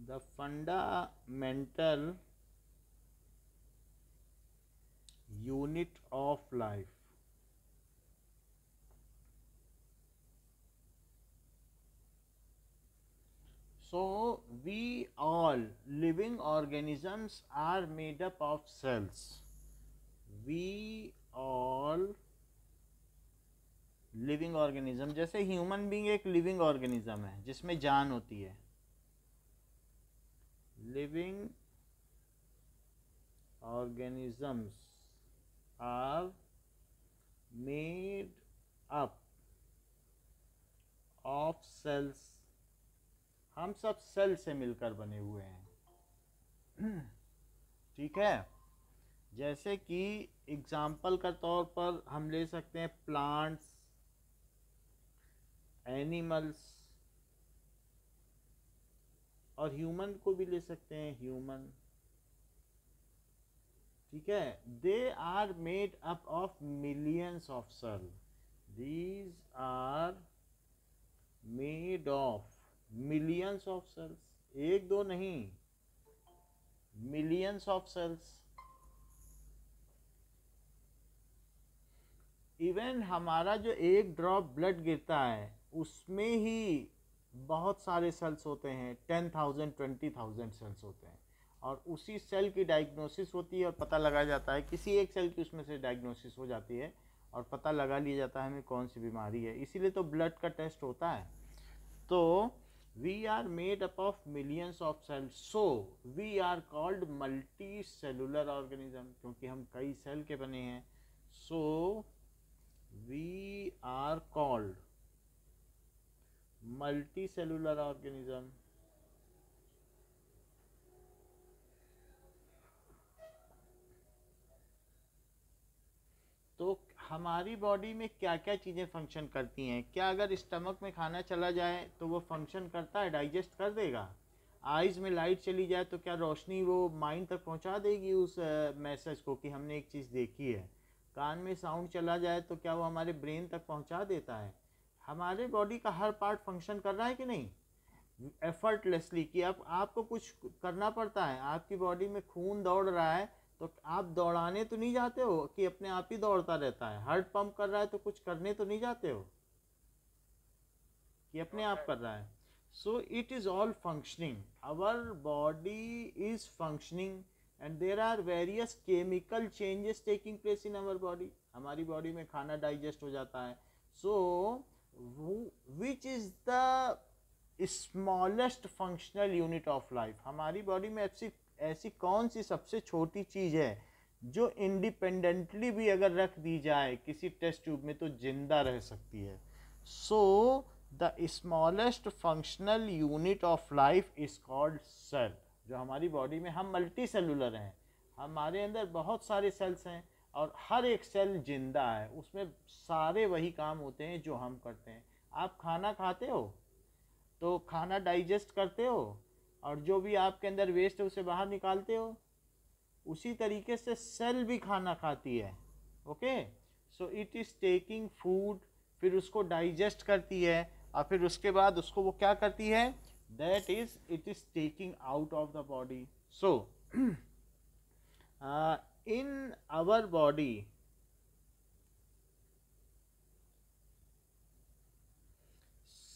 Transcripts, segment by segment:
The fundamental unit of life. So we all living organisms are made up of cells. We all living organism, जैसे human being एक living organism है जिसमें जान होती है. Living organisms are made up of cells. हम सब cell से मिलकर बने हुए हैं. ठीक है. जैसे कि एग्जाम्पल का तौर पर हम ले सकते हैं प्लांट्स, एनिमल्स, और ह्यूमन को भी ले सकते हैं, ह्यूमन. ठीक है. They are made up of millions of cell. These are made of millions of cells. एक दो नहीं, मिलियंस ऑफ सेल्स. इवन हमारा जो एक ड्रॉप ब्लड गिरता है उसमें ही बहुत सारे सेल्स होते हैं. 10,000 20,000 सेल्स होते हैं. और उसी सेल की डायग्नोसिस होती है और पता लगा जाता है, किसी एक सेल की उसमें से डायग्नोसिस हो जाती है और पता लगा लिया जाता है हमें कौन सी बीमारी है. इसीलिए तो ब्लड का टेस्ट होता है. तो we are made up of millions of cells. So we are called multicellular organism, क्योंकि हम कई सेल के बने हैं. सो we are called multicellular organism. तो हमारी बॉडी में क्या क्या चीज़ें फंक्शन करती हैं? क्या अगर स्टमक में खाना चला जाए तो वो फंक्शन करता है, डाइजेस्ट कर देगा? आइज़ में लाइट चली जाए तो क्या रोशनी वो माइंड तक पहुंचा देगी उस मैसेज को कि हमने एक चीज़ देखी है? कान में साउंड चला जाए तो क्या वो हमारे ब्रेन तक पहुंचा देता है? हमारे बॉडी का हर पार्ट फंक्शन कर रहा है कि नहीं, एफर्टलेसली. कि अब आपको कुछ करना पड़ता है, आपकी बॉडी में खून दौड़ रहा है तो आप दौड़ाने तो नहीं जाते हो कि अपने आप ही दौड़ता रहता है. हार्ट पंप कर रहा है तो कुछ करने तो नहीं जाते हो कि अपने आप कर रहा है. So it is all functioning. Our body is functioning and there are various chemical changes taking place in our body. हमारी बॉडी में खाना डाइजेस्ट हो जाता है. So which is the smallest functional unit of life? हमारी body में ऐसी ऐसी कौन सी सबसे छोटी चीज़ है जो इंडिपेंडेंटली भी अगर रख दी जाए किसी टेस्ट ट्यूब में तो जिंदा रह सकती है? So the smallest functional unit of life is called cell. जो हमारी बॉडी में, हम मल्टी सेलुलर हैं, हमारे अंदर बहुत सारे सेल्स हैं और हर एक सेल जिंदा है. उसमें सारे वही काम होते हैं जो हम करते हैं. आप खाना खाते हो तो खाना डाइजेस्ट करते हो और जो भी आपके अंदर वेस्ट है उसे बाहर निकालते हो. उसी तरीके से सेल भी खाना खाती है. Okay. So it is taking food, फिर उसको डाइजेस्ट करती है और फिर उसके बाद उसको वो क्या करती है, that is it is taking out of the body. So in our body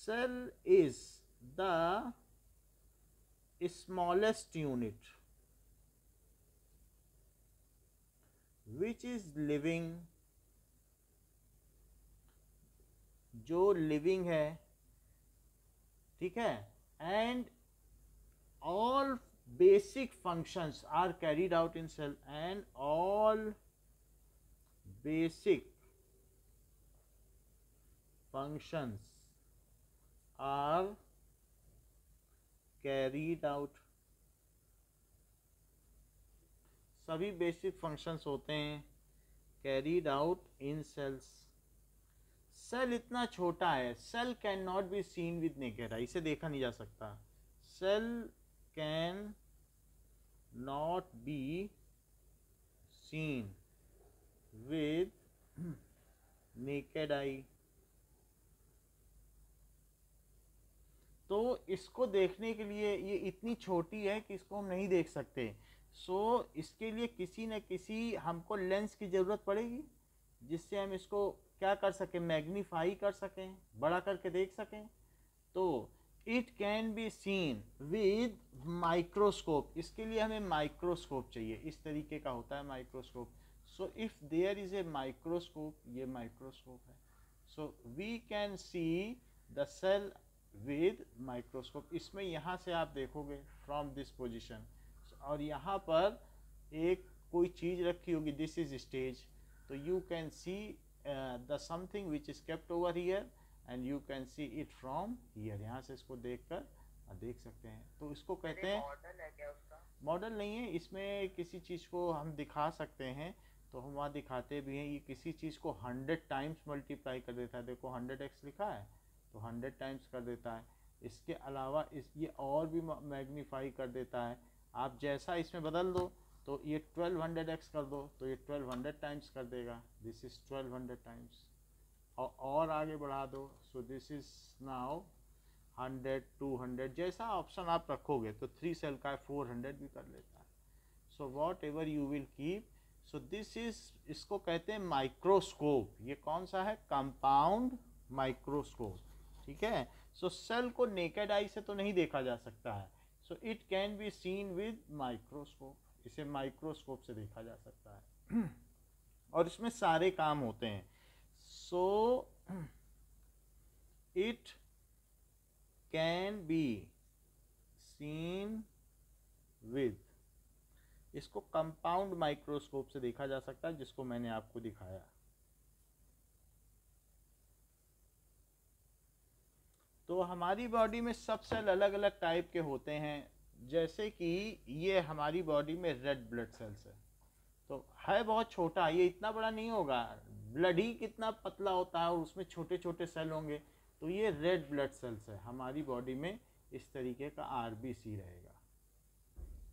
cell is the smallest unit which is living. जो लिविंग है, ठीक है, and all basic functions are carried out in cell and all basic functions are carried out. सभी basic functions होते हैं carried out in cells. Cell इतना छोटा है, cell can not be seen with naked eye. इसे देखा नहीं जा सकता. Cell can not be seen with naked eye. तो इसको देखने के लिए ये इतनी छोटी है कि इसको हम नहीं देख सकते। सो इसके लिए किसी न किसी हमको लेंस की ज़रूरत पड़ेगी, जिससे हम इसको क्या कर सकें, मैग्नीफाई कर सकें, बड़ा करके देख सकें। तो it can be seen with microscope, इसके लिए हमें माइक्रोस्कोप चाहिए, इस तरीके का होता है microscope. So if there is a microscope, ये माइक्रोस्कोप है, so we can see the cell with microscope. इसमें यहाँ से आप देखोगे फ्रॉम दिस पोजिशन, और यहाँ पर एक कोई चीज़ रखी होगी, दिस इज स्टेज, तो you can see the something which is kept over here and you can see it from here. यहाँ से इसको देखकर देख सकते हैं। तो इसको कहते हैं, मॉडल है क्या उसका? मॉडल नहीं है, इसमें किसी चीज़ को हम दिखा सकते हैं तो हम वहाँ दिखाते भी हैं। ये किसी चीज़ को 100 टाइम्स मल्टीप्लाई कर देता है, देखो 100x लिखा है तो 100 टाइम्स कर देता है। इसके अलावा ये और भी मैग्नीफाई कर देता है। आप जैसा इसमें बदल दो, तो ये 1200x कर दो तो ये 1200 टाइम्स कर देगा, दिस इज 1200 टाइम्स। और आगे बढ़ा दो, सो दिस इज नाउ 100, 200, जैसा ऑप्शन आप रखोगे। तो 3 सेल का 400 भी कर लेता है। So what ever you will keep, so this is, इसको कहते हैं माइक्रोस्कोप। ये कौन सा है, कंपाउंड माइक्रोस्कोप, ठीक है। सो सेल को नेकेड आई से तो नहीं देखा जा सकता है, so it can be seen with microscope, इसे माइक्रोस्कोप से देखा जा सकता है। और इसमें सारे काम होते हैं। So it can be seen with, इसको कंपाउंड माइक्रोस्कोप से देखा जा सकता है, जिसको मैंने आपको दिखाया। तो हमारी बॉडी में सब सेल अलग अलग टाइप के होते हैं। जैसे कि ये हमारी बॉडी में रेड ब्लड सेल्स है, तो है बहुत छोटा, ये इतना बड़ा नहीं होगा, ब्लड ही कितना पतला होता है और उसमें छोटे छोटे सेल होंगे, तो ये रेड ब्लड सेल्स है। हमारी बॉडी में इस तरीके का आरबीसी रहेगा,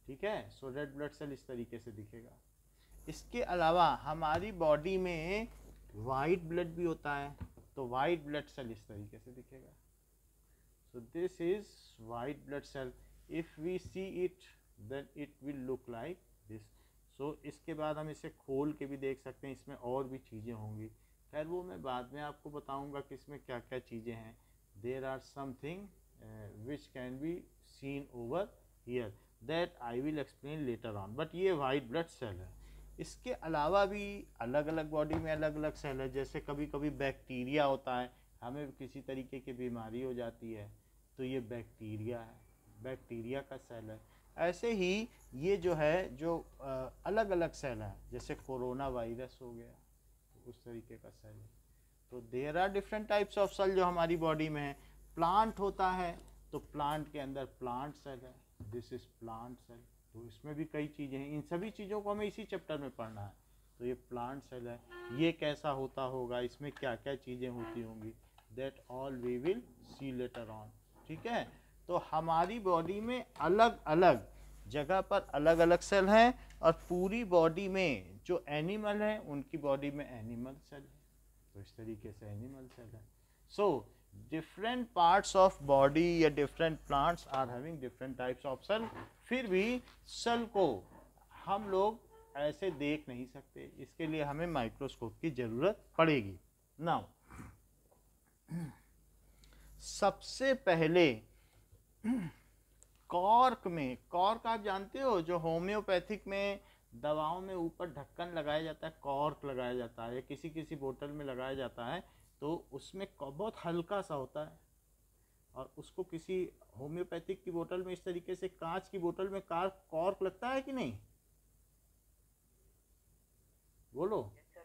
ठीक है। सो रेड ब्लड सेल इस तरीके से दिखेगा। इसके अलावा हमारी बॉडी में वाइट ब्लड भी होता है, तो वाइट ब्लड सेल इस तरीके से दिखेगा। So this is white blood cell, if we see it then it will look like this. So इसके बाद हम इसे खोल के भी देख सकते हैं, इसमें और भी चीज़ें होंगी, खैर वो मैं बाद में आपको बताऊंगा कि इसमें क्या क्या चीज़ें हैं। There are something which can be seen over here, that I will explain later on, but ये वाइट ब्लड सेल है। इसके अलावा भी अलग अलग बॉडी में अलग अलग सेल है। जैसे कभी कभी बैक्टीरिया होता है, हमें किसी तरीके की बीमारी हो जाती है, तो ये बैक्टीरिया है, बैक्टीरिया का सेल है। ऐसे ही ये जो है, जो अलग अलग सेल है, जैसे कोरोना वायरस हो गया, तो उस तरीके का सेल है। तो there are different types of cell जो हमारी बॉडी में है। प्लांट होता है, तो प्लांट के अंदर प्लांट सेल है, दिस इज प्लांट सेल, तो इसमें भी कई चीज़ें हैं। इन सभी चीज़ों को हमें इसी चैप्टर में पढ़ना है। तो ये प्लांट सेल है, ये कैसा होता होगा, इसमें क्या क्या चीज़ें होती होंगी, that all we will see later on, ठीक है। तो हमारी बॉडी में अलग अलग जगह पर अलग अलग सेल हैं, और पूरी बॉडी में जो एनिमल है उनकी बॉडी में एनिमल सेल है, तो इस तरीके से एनिमल सेल है। So different parts of body या different plants are having different types of cell. फिर भी सेल को हम लोग ऐसे देख नहीं सकते, इसके लिए हमें माइक्रोस्कोप की जरूरत पड़ेगी। नाउ सबसे पहले कॉर्क में, कॉर्क आप जानते हो, जो होम्योपैथिक में दवाओं में ऊपर ढक्कन लगाया जाता है, कॉर्क लगाया जाता है, किसी किसी बोतल में लगाया जाता है, तो उसमें बहुत हल्का सा होता है, और उसको किसी होम्योपैथिक की बोतल में इस तरीके से, कांच की बोतल में कॉर्क लगता है कि नहीं, बोलो।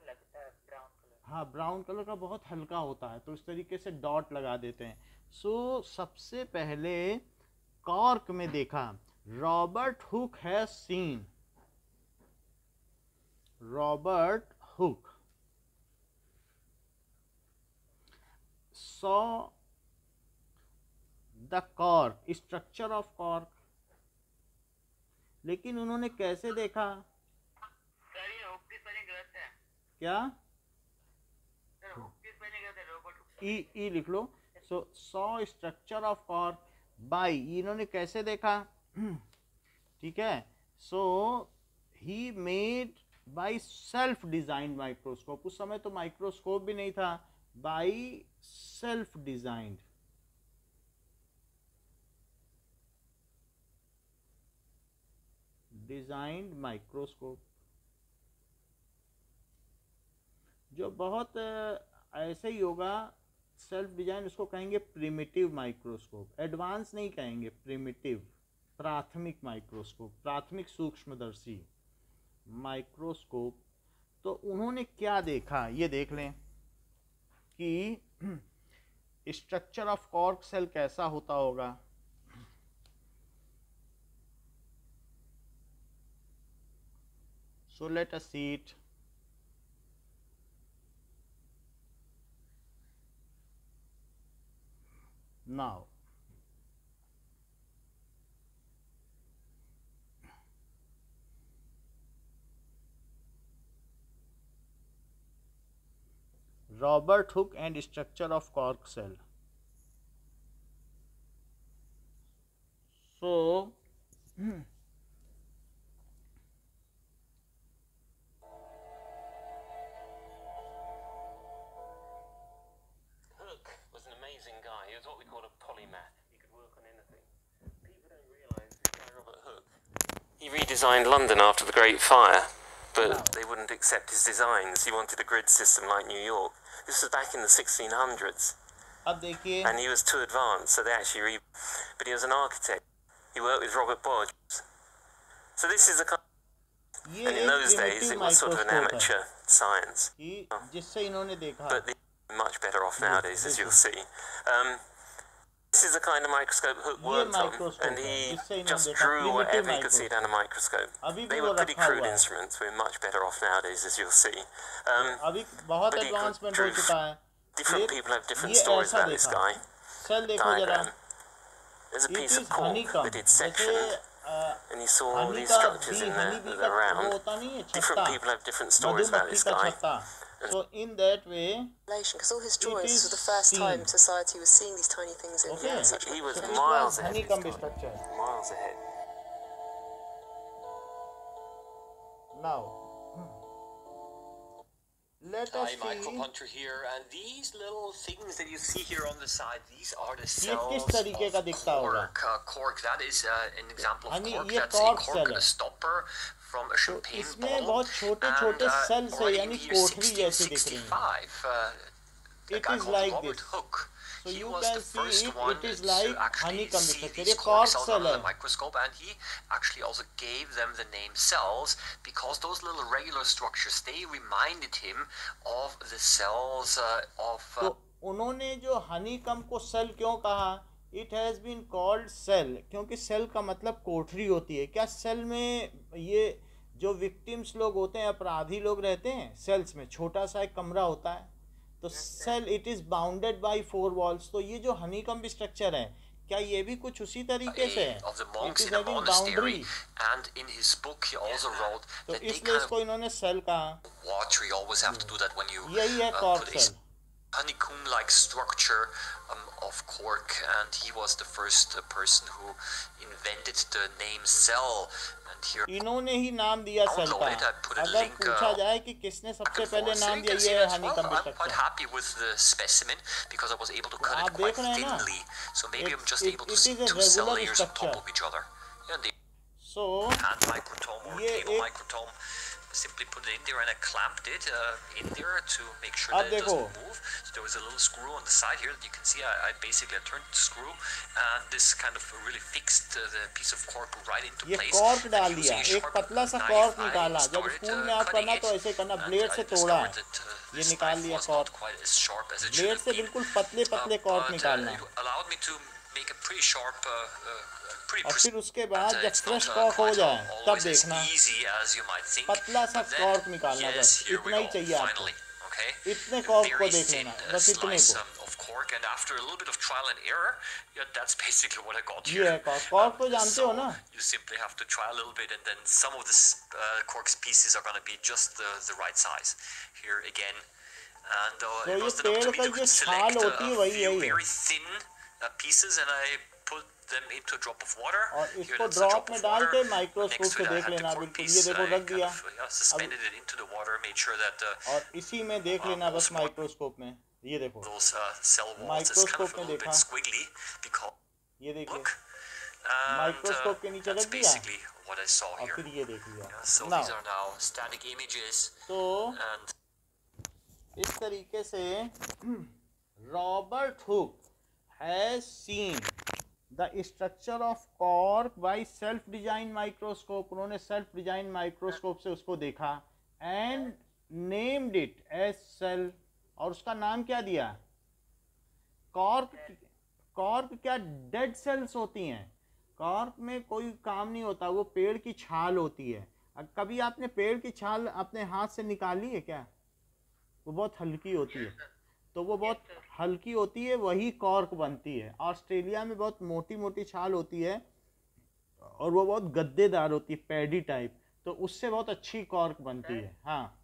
लगता है ब्राउन कलर। हाँ, ब्राउन कलर का बहुत हल्का होता है, तो इस तरीके से डॉट लगा देते हैं। सो सबसे पहले कॉर्क में देखा, Robert Hooke has scene, Robert Hooke saw the cork, structure of cork. लेकिन उन्होंने कैसे देखा, सर ये हुक किस पहले गलत है क्या, सर, हुक किस पहले गलत है, रॉबर्ट हुक ई लिख लो। So saw structure of cork, by, इन्होंने कैसे देखा? ठीक है, so he made by self designed microscope, उस समय तो माइक्रोस्कोप भी नहीं था, by self designed, designed microscope, जो बहुत ऐसे ही होगा, सेल्फ डिजाइन उसको कहेंगे प्रिमिटिव माइक्रोस्कोप, एडवांस नहीं कहेंगे, प्रिमिटिव, प्राथमिक माइक्रोस्कोप, प्राथमिक सूक्ष्मदर्शी माइक्रोस्कोप। तो उन्होंने क्या देखा ये देख लें कि स्ट्रक्चर ऑफ कॉर्क सेल कैसा होता होगा। सो let us see it. Now Robert Hooke and structure of cork cell. So Hooke was an amazing guy. He was what we call a polymath. He could work on anything. People don't realise this guy Robert Hooke. He redesigned London after the Great Fire, but they wouldn't accept his designs. He wanted a grid system like New York. This was back in the 1600s. अब देखिए, And he was too advanced, so they actually but he was an architect. He worked with Robert Boyd. So this is a kind ये and in एक those days primitive it was sort of an microscope है amateur science. कि जिससे इन्होंने देखा। But they're much better off nowadays, as you'll see. This is the kind of microscope Hooke worked on, and he just drew whatever he could see down a microscope. They were pretty crude instruments. We're much better off nowadays, as you'll see. अभी बहुत but he advancement drew हो चुका है। Different people have different ये stories ऐसा about this देखा, guy. Cell देखो जरा, Diagram. There's a it piece is of cork honeycomb, that he'd जैसे sectioned, and he saw all honey these का structures bee, in honey bee the का वो around. होता नहीं है Different छत्ता, people have different stories about मधुमक्खी this का guy. छत्ता। So in that way, Because all his drawings is was the first seen. time society was seeing these tiny things in Okay. such He was so it miles was ahead of his honeycomb time. structure. Miles ahead. Now, let us Hi, Michael see Punter here, and these little things that you see here on the side, these are the ये cells किस तरीके का of दिखता होगा? cork. Cork, that is an example of Honey, cork. ये That's a cork cork cell है। stopper from a तो champagne इसमें bottle. बहुत छोटे छोटे सेल्स है, already यानी in the year कोठरी जैसी दिख रही हैं। 1665, a It guy is called like Robert this. Hooke. So He you was can the see first it, one it is to like actually honeycomb see structure. these ये cork cork cells cell under है। the microscope, and he actually also gave them the name cells because those little regular structures, they reminded him of the cells of तो उन्होंने जो हनीकम्ब को cell क्यों कहा? It has been called cell, क्योंकि cell का मतलब कोठरी होती है। क्या सेल में ये जो विक्टिम्स लोग होते हैं, अपराधी लोग रहते हैं, सेल्स में छोटा सा एक कमरा होता है, तो cell it is bounded by 4 walls. तो ये जो हनीकम्ब स्ट्रक्चर है, क्या ये भी कुछ उसी तरीके से है? of the it monks is in a having monastery, boundary, and in his book he also wrote तो that they इसलिए kind इसको इन्होंने सेल कहा। of water. You always have to do that when you यही है cork put a cell. honeycomb-like structure of cork, and he was the first person who invented the name cell. And here इन्होंने ही नाम दिया cell का। अगर पूछा जाए कि किसने सबसे पहले नाम दिया, ये है हनीकम्ब I'm quite structure. happy with the specimen because I was able to cut आप it quite देख रहे हैं ना? thinly, so maybe I'm just It- able it to see is a two cell regular layers on structure. top of each other. Yeah, the so hand microtome or ये cable एक- microtome, simply put it in there, and I clamped it in there to make sure अब that it देखो। doesn't move. So there was a little screw on the side here that you can see. I basically turned the screw, and this kind of really fixed the piece of cork right into ये place. Cork And डाल using दिया, a एक sharp पतला सा knife, cork I निकाला। जब started, school में आप cutting करना it, तो ऐसे करना, and ब्लेड I से तोड़ा, discovered that, ये this निकाल knife लिया was cork. not quite as sharp as it should blade have से been. बिल्कुल पतले पतले कॉर्क But निकालना। it allowed me to make a pretty sharp, pretty और फिर उसके बाद जब it's फ्रेश not, कॉर्क हो quite जाए तब always as देखना, easy as you might think. पतला सा But then, कॉर्क निकालना, yes, बस here we इतना ही go, चाहिए आपको। finally, okay? इतने A कॉर्क को very देख thin, लेना, बस इतने slice को। of cork, and after a little bit of trial and error, yeah, that's basically what I got ये here. है कॉर्क। कॉर्क तो जानते So हो ना? you simply have to try a little bit, and then some of the cork's pieces are going to be just the right size. Here again, and तो it ये was then up पेड़ to me का to जो select छाल होती है a वही few यही है। very thin pieces, and I put them into a drop of water. और Here इसको that's a ड्रॉप drop में of डाल water. के Next माइक्रोस्कोप to से it, I देख had the लेना cork बिल्कुल, piece. ये देखो I रख kind दिया, of suspended it into the water, made sure that और इसी में देख लेना बस माइक्रोस्कोप में, ये देखो those cell walls is kind of microscope a में little देखा, bit squiggly because ये देखिए look, and माइक्रोस्कोप के नीचे that's रख दिया basically what I saw और here. फिर ये देख लिया। Yeah, so Now, these are now static images, तो and इस तरीके से Robert Hooke has seen the structure of cork by self design microscope. उन्होंने सेल्फ डिजाइन माइक्रोस्कोप से उसको देखा and named it as cell, और उसका नाम क्या दिया? कॉर्क। कॉर्क क्या डेड सेल्स होती हैं? कॉर्क में कोई काम नहीं होता, वो पेड़ की छाल होती है। कभी आपने पेड़ की छाल अपने हाथ से निकाली है क्या? वो बहुत हल्की होती है, तो वो बहुत हल्की होती है, वही कॉर्क बनती है। ऑस्ट्रेलिया में बहुत मोटी मोटी छाल होती है और वो बहुत गद्देदार होती है, पैडी टाइप, तो उससे बहुत अच्छी कॉर्क बनती है। हाँ,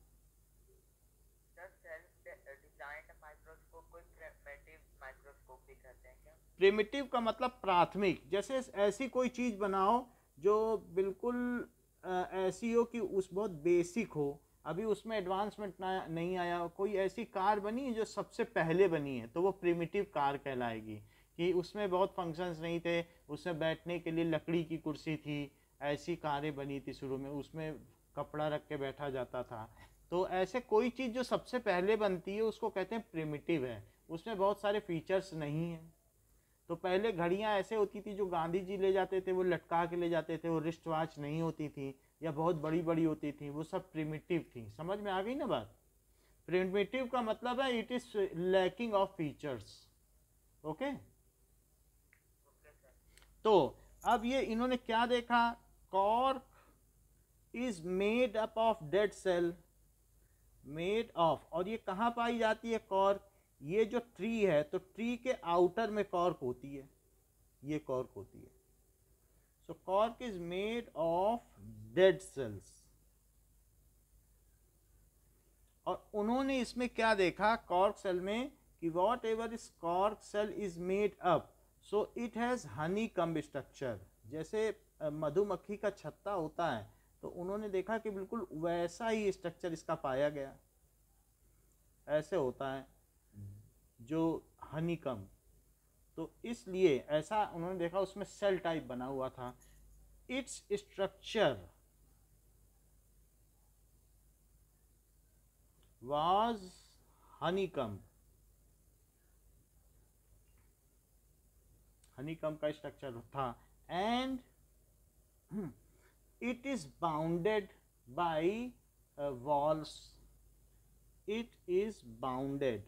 प्रिमिटिव का मतलब प्राथमिक। जैसे ऐसी कोई चीज़ बनाओ जो बिल्कुल ऐसी हो कि उस बहुत बेसिक हो, अभी उसमें एडवांसमेंट नहीं आया। कोई ऐसी कार बनी जो सबसे पहले बनी है तो वो प्रिमिटिव कार कहलाएगी, कि उसमें बहुत फंक्शंस नहीं थे, उसमें बैठने के लिए लकड़ी की कुर्सी थी, ऐसी कारें बनी थी शुरू में, उसमें कपड़ा रख के बैठा जाता था। तो ऐसे कोई चीज़ जो सबसे पहले बनती है उसको कहते हैं प्रिमिटिव है, उसमें बहुत सारे फीचर्स नहीं हैं। तो पहले घड़ियां ऐसे होती थी जो गांधी जी ले जाते थे, वो लटका के ले जाते थे, वो रिस्ट वॉच नहीं होती थी या बहुत बड़ी बड़ी होती थी, वो सब प्रिमिटिव थी। समझ में आ गई ना बात? प्रिमिटिव का मतलब है it is lacking of features. Okay, तो अब ये इन्होंने क्या देखा? Cork is made up of dead cell, made of, और ये कहाँ पाई जाती है कॉर्क? ये जो ट्री है तो ट्री के आउटर में कॉर्क होती है, ये कॉर्क होती है। So cork is made of dead cells. और उन्होंने इसमें क्या देखा कॉर्क सेल में कि whatever is cork cell is made up, so it has honeycomb structure. जैसे मधुमक्खी का छत्ता होता है, तो उन्होंने देखा कि बिल्कुल वैसा ही स्ट्रक्चर इसका पाया गया, ऐसे होता है जो हनीकम्ब। तो इसलिए ऐसा उन्होंने देखा, उसमें सेल टाइप बना हुआ था। इट्स स्ट्रक्चर वाज हनीकम्ब, हनीकम्ब का स्ट्रक्चर था। And it is bounded by walls, it is bounded,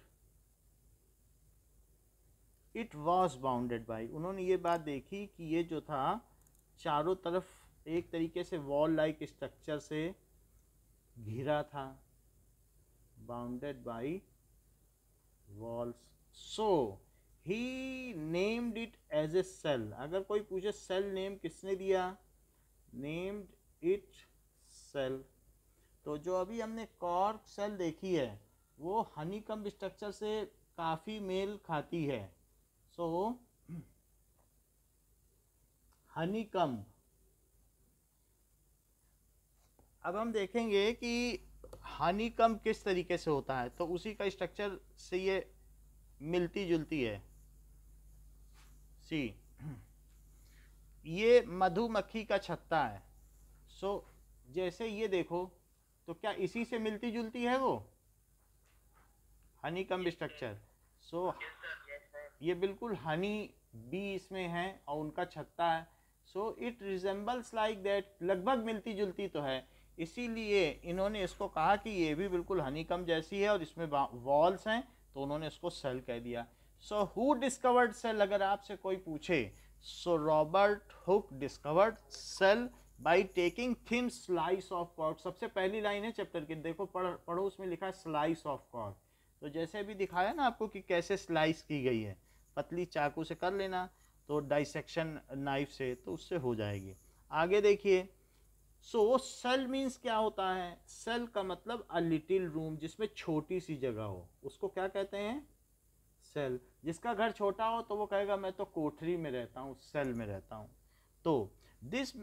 it was bounded by. उन्होंने ये बात देखी कि ये जो था चारों तरफ एक तरीके से वॉल लाइक स्ट्रक्चर से घिरा था, bounded by walls. So he named it as a cell. अगर कोई पूछे सेल नेम किसने दिया, नेम्ड इट सेल। तो जो अभी हमने कॉर्क सेल देखी है वो हनीकम्ब स्ट्रक्चर से काफ़ी मेल खाती है। सो हनीकम्ब, अब हम देखेंगे कि हनीकम्ब किस तरीके से होता है, तो उसी का स्ट्रक्चर से ये मिलती जुलती है। सी, ये मधुमक्खी का छत्ता है। सो जैसे ये देखो, तो क्या इसी से मिलती जुलती है वो हनीकम्ब स्ट्रक्चर? सो ये बिल्कुल हनी बी इसमें है और उनका छत्ता है। So it resembles like that, लगभग मिलती जुलती तो है, इसीलिए इन्होंने इसको कहा कि ये भी बिल्कुल हनीकम्ब जैसी है और इसमें वॉल्स हैं, तो उन्होंने इसको सेल कह दिया। सो हु डिस्कवर्ड सेल, अगर आपसे कोई पूछे, so Robert Hooke discovered cell by taking thin slice of cork. सबसे पहली लाइन है चैप्टर की, देखो पढ़ो, उसमें लिखा है स्लाइस ऑफ कॉर्क। तो जैसे अभी दिखाया ना आपको कि कैसे स्लाइस की गई है, पतली चाकू से कर लेना, तो डाइसेक्शन नाइफ से, तो उससे हो जाएगी। आगे देखिए, सो सेल मीन्स क्या होता है? सेल का मतलब अ लिटिल रूम, जिसमें छोटी सी जगह हो, उसको क्या कहते हैं? सेल। जिसका घर छोटा हो तो वो कहेगा मैं तो कोठरी में रहता हूँ, सेल में रहता हूँ। तो this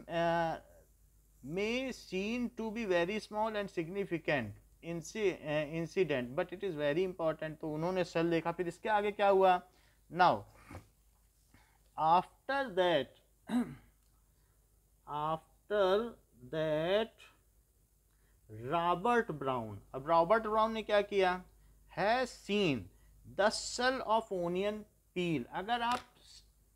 may seem to be very small and significant incident but it is very important। तो उन्होंने सेल देखा, फिर इसके आगे क्या हुआ? now after that Robert Brown, अब रॉबर्ट ब्राउन ने क्या किया? Has seen the cell of onion peel. अगर आप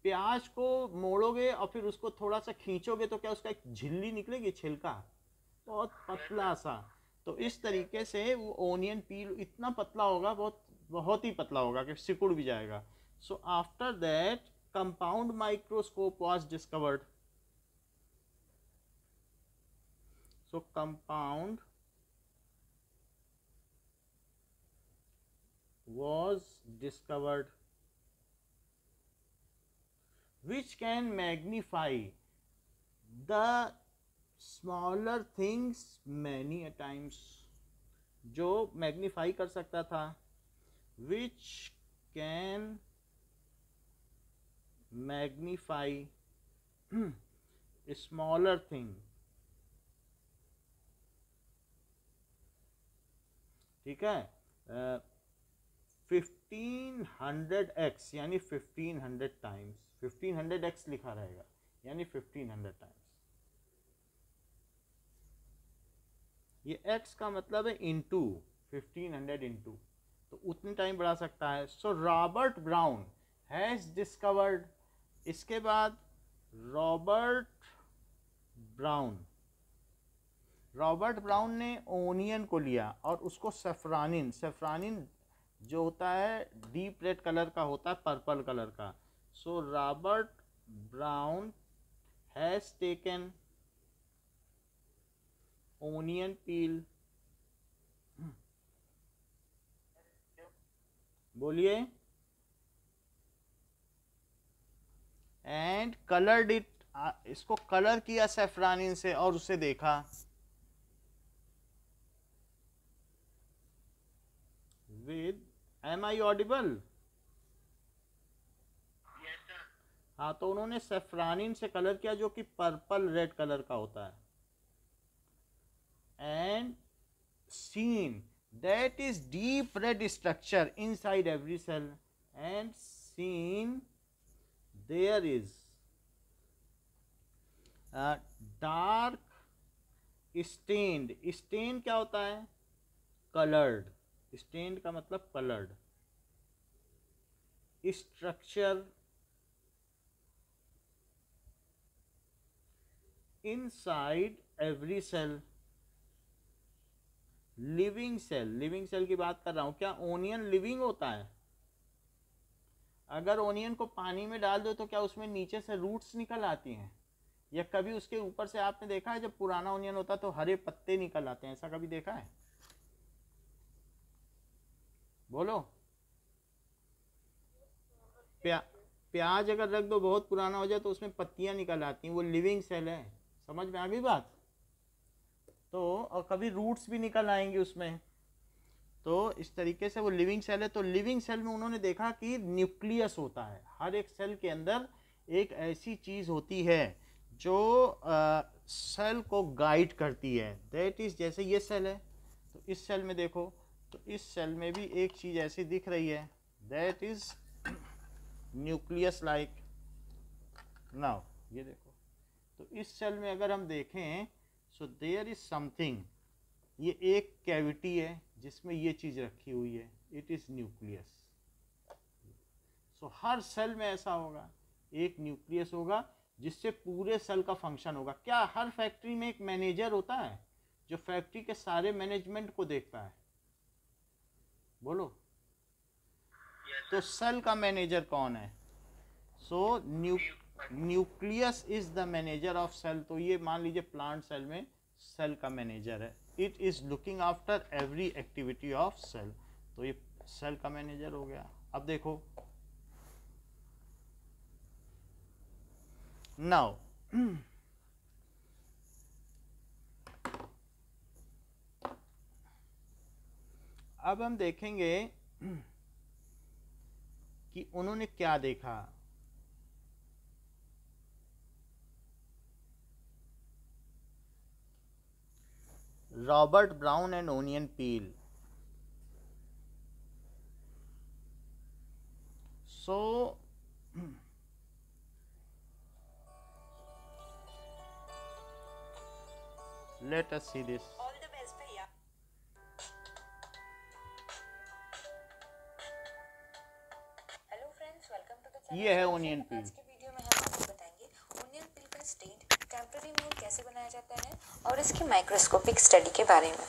प्याज को मोड़ोगे और फिर उसको थोड़ा सा खींचोगे तो क्या उसका एक झिल्ली निकलेगी, छिलका बहुत पतला सा। तो इस तरीके से वो ओनियन पील इतना पतला होगा, बहुत ही पतला होगा कि सिकुड़ भी जाएगा। So after that compound microscope was discovered. So compound was discovered which can magnify the smaller things many a times, जो मैग्नीफाई कर सकता था। which can magnify a smaller thing, ठीक है, 1500x यानी 1500 टाइम्स, 1500x लिखा रहेगा यानी 1500 टाइम्स। ये x का मतलब है इंटू 1500 इंटू, तो उतने टाइम बढ़ा सकता है। सो रॉबर्ट ब्राउन हैज डिस्कवर्ड। इसके बाद रॉबर्ट ब्राउन ने ओनियन को लिया और उसको सेफ्रानिन जो होता है डीप रेड कलर का होता है, पर्पल कलर का। So Robert Brown has taken onion peel, बोलिए, एंड कलर्ड इट, इसको कलर किया सेफ्रानिन से और उसे देखा। with am I audible? Yes, sir. हाँ, तो उन्होंने सेफ्रानिन से कलर किया जो कि पर्पल रेड कलर का होता है। And seen that is deep red structure inside every cell, and seen there is dark stained. Stain क्या होता है? कलर्ड। स्टेन्ड का मतलब coloured. Structure inside every cell. Living cell की बात कर रहा हूं। क्या ओनियन लिविंग होता है? अगर ओनियन को पानी में डाल दो तो क्या उसमें नीचे से रूट्स निकल आती हैं? या कभी उसके ऊपर से आपने देखा है जब पुराना ओनियन होता है तो हरे पत्ते निकल आते हैं, ऐसा कभी देखा है? बोलो। प्याज अगर रख दो बहुत पुराना हो जाए तो उसमें पत्तियां निकल आती हैं, वो लिविंग सेल है। समझ में आ गई बात? तो और कभी रूट्स भी निकल आएंगे उसमें, तो इस तरीके से वो लिविंग सेल है। तो लिविंग सेल में उन्होंने देखा कि न्यूक्लियस होता है। हर एक सेल के अंदर एक ऐसी चीज होती है जो सेल को गाइड करती है। दैट इज, जैसे ये सेल है तो इस सेल में देखो, तो इस सेल में भी एक चीज ऐसी दिख रही है, that is nucleus like. Now ये देखो, तो इस सेल में अगर हम देखें सो देयर इज समथिंग, ये एक कैविटी है जिसमें ये चीज रखी हुई है, इट इज न्यूक्लियस। सो हर सेल में ऐसा होगा, एक न्यूक्लियस होगा जिससे पूरे सेल का फंक्शन होगा। क्या हर फैक्ट्री में एक मैनेजर होता है जो फैक्ट्री के सारे मैनेजमेंट को देखता है? बोलो। तो सेल का मैनेजर कौन है? So nucleus is the manager of cell. तो ये मान लीजिए प्लांट सेल में सेल का मैनेजर है, it is looking after every activity of cell. तो ये सेल का मैनेजर हो गया। अब देखो नाउ अब हम देखेंगे कि उन्होंने क्या देखा। Robert Brown and onion peel. So let us see this. All the best, भैया। Hello friends, welcome to the channel. ये है ओनियन पील। आज के वीडियो में हम आपको बताएंगे ओनियन पील का स्टेन टेम्पररी मोड कैसे बनाया जाता है और इसकी माइक्रोस्कोपिक स्टडी के बारे में।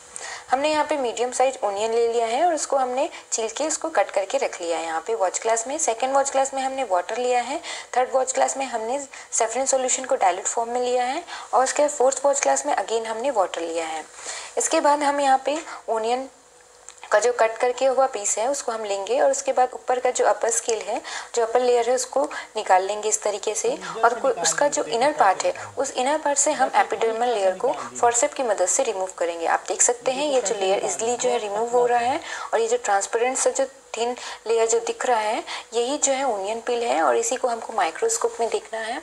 हमने यहाँ पे मीडियम साइज ओनियन ले लिया है और उसको हमने छील के उसको कट करके रख लिया है। यहाँ पे वॉच ग्लास में, सेकंड वॉच ग्लास में हमने वाटर लिया है, थर्ड वॉच ग्लास में हमने सैफरन सॉल्यूशन को डाइल्यूट फॉर्म में लिया है और उसके बाद फोर्थ वॉच ग्लास में अगेन हमने वाटर लिया है। इसके बाद हम यहाँ पे ओनियन का जो कट करके हुआ पीस है उसको हम लेंगे और उसके बाद ऊपर का जो अपर स्केल है, जो अपर लेयर है, उसको निकाल लेंगे इस तरीके से और उसका जो इनर पार्ट है उस इनर पार्ट से हम एपिडर्मल लेयर को फोर्सेप की मदद से रिमूव करेंगे। आप देख सकते हैं ये जो लेयर इजीली जो है रिमूव हो रहा है और ये जो ट्रांसपेरेंट सा जो थिन लेयर जो दिख रहा है यही जो है ओनियन पील है और इसी को हमको माइक्रोस्कोप में देखना है